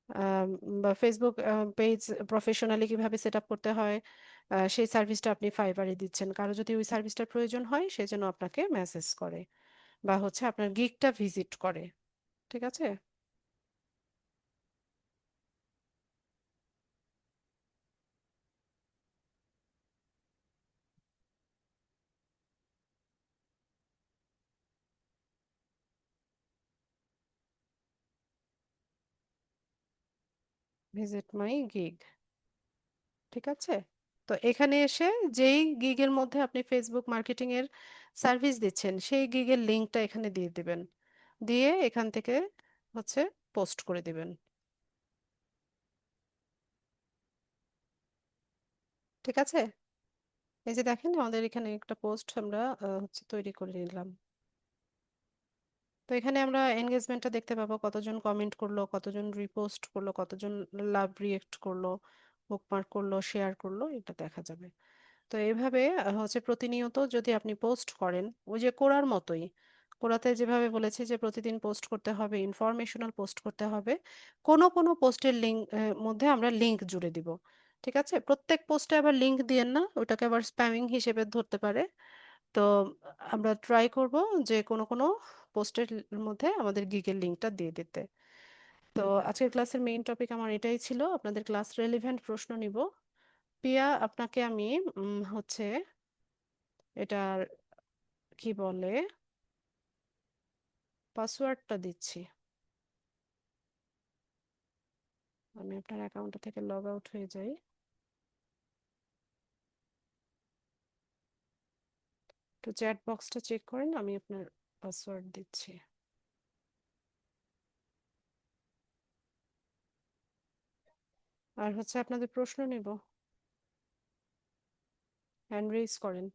Speaker 1: আম, বা ফেসবুক পেজ প্রফেশনালি কিভাবে সেট আপ করতে হয়, সেই সার্ভিসটা আপনি ফাইবারে দিচ্ছেন। কারো যদি ওই সার্ভিসটার প্রয়োজন হয় সে যেন আপনাকে মেসেজ করে বা হচ্ছে আপনার গিগটা ভিজিট করে। ঠিক আছে? Visit my gig. ঠিক আছে। তো এখানে এসে যেই গিগের মধ্যে আপনি ফেসবুক মার্কেটিং এর সার্ভিস দিচ্ছেন সেই গিগের লিংকটা এখানে দিয়ে দিবেন। দিয়ে এখান থেকে হচ্ছে পোস্ট করে দিবেন। ঠিক আছে। এই যে দেখেন আমাদের এখানে একটা পোস্ট আমরা হচ্ছে তৈরি করে নিলাম। তো এখানে আমরা এনগেজমেন্টটা দেখতে পাবো, কতজন কমেন্ট করলো, কতজন রিপোস্ট করলো, কতজন লাভ রিয়েক্ট করলো, বুকমার্ক করলো, শেয়ার করলো, এটা দেখা যাবে। তো এইভাবে হচ্ছে প্রতিনিয়ত যদি আপনি পোস্ট করেন, ওই যে কোরার মতোই, কোরাতে যেভাবে বলেছে যে প্রতিদিন পোস্ট করতে হবে, ইনফরমেশনাল পোস্ট করতে হবে, কোন কোন পোস্টের লিঙ্ক মধ্যে আমরা লিংক জুড়ে দিব। ঠিক আছে। প্রত্যেক পোস্টে আবার লিংক দিয়েন না, ওটাকে আবার স্প্যামিং হিসেবে ধরতে পারে। তো আমরা ট্রাই করব যে কোনো কোনো পোস্টের মধ্যে আমাদের গিগের লিংকটা দিয়ে দিতে। তো আজকের ক্লাসের মেইন টপিক আমার এটাই ছিল, আপনাদের ক্লাস রেলিভেন্ট প্রশ্ন নিব। পিয়া, আপনাকে আমি হচ্ছে এটার কি বলে পাসওয়ার্ডটা দিচ্ছি। আমি আপনার অ্যাকাউন্ট থেকে লগ আউট হয়ে যাই। তো চ্যাট বক্সটা চেক করেন, আমি আপনার পাসওয়ার্ড দিচ্ছি। আর হচ্ছে আপনাদের প্রশ্ন নেব, হ্যান্ড রেইজ করেন।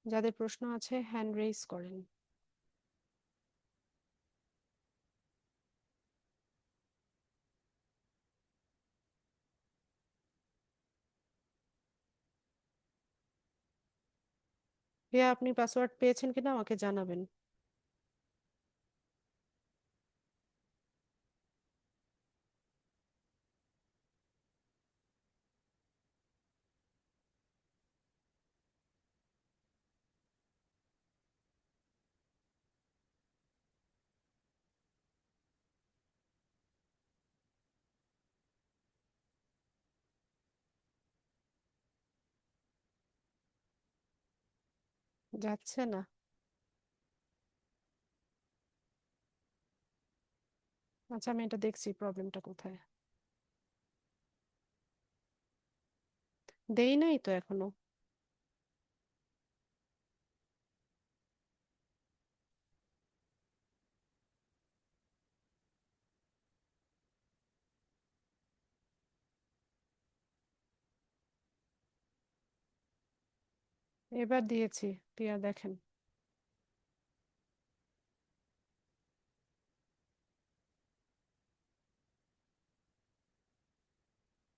Speaker 1: যাদের প্রশ্ন আছে হ্যান্ড রেইজ করেন। পিয়া, আপনি পাসওয়ার্ড পেয়েছেন কিনা আমাকে জানাবেন। যাচ্ছে না? আচ্ছা, আমি এটা দেখছি প্রবলেমটা কোথায়। দেই নাই তো এখনো। এবার দিয়েছি, প্রিয়া দেখেন।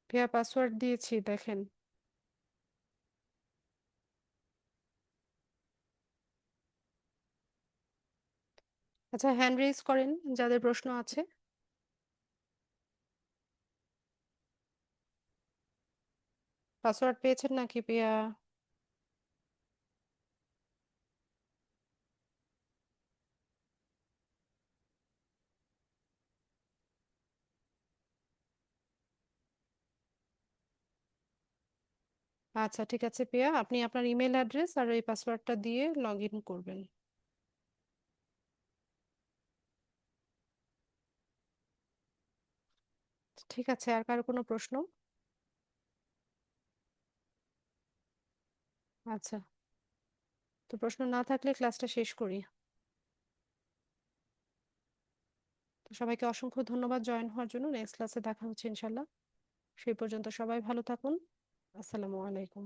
Speaker 1: প্রিয়া পাসওয়ার্ড দিয়েছি, দেখেন। আচ্ছা, হ্যান্ড রেজ করেন যাদের প্রশ্ন আছে। পাসওয়ার্ড পেয়েছেন নাকি প্রিয়া? আচ্ছা ঠিক আছে প্রিয়া, আপনি আপনার ইমেল অ্যাড্রেস আর এই পাসওয়ার্ডটা দিয়ে লগ ইন করবেন। ঠিক আছে, আর কারো কোনো প্রশ্ন? আচ্ছা, তো প্রশ্ন না থাকলে ক্লাসটা শেষ করি। তো সবাইকে অসংখ্য ধন্যবাদ জয়েন হওয়ার জন্য। নেক্সট ক্লাসে দেখা হচ্ছে ইনশাল্লাহ। সেই পর্যন্ত সবাই ভালো থাকুন। আসসালামু আলাইকুম।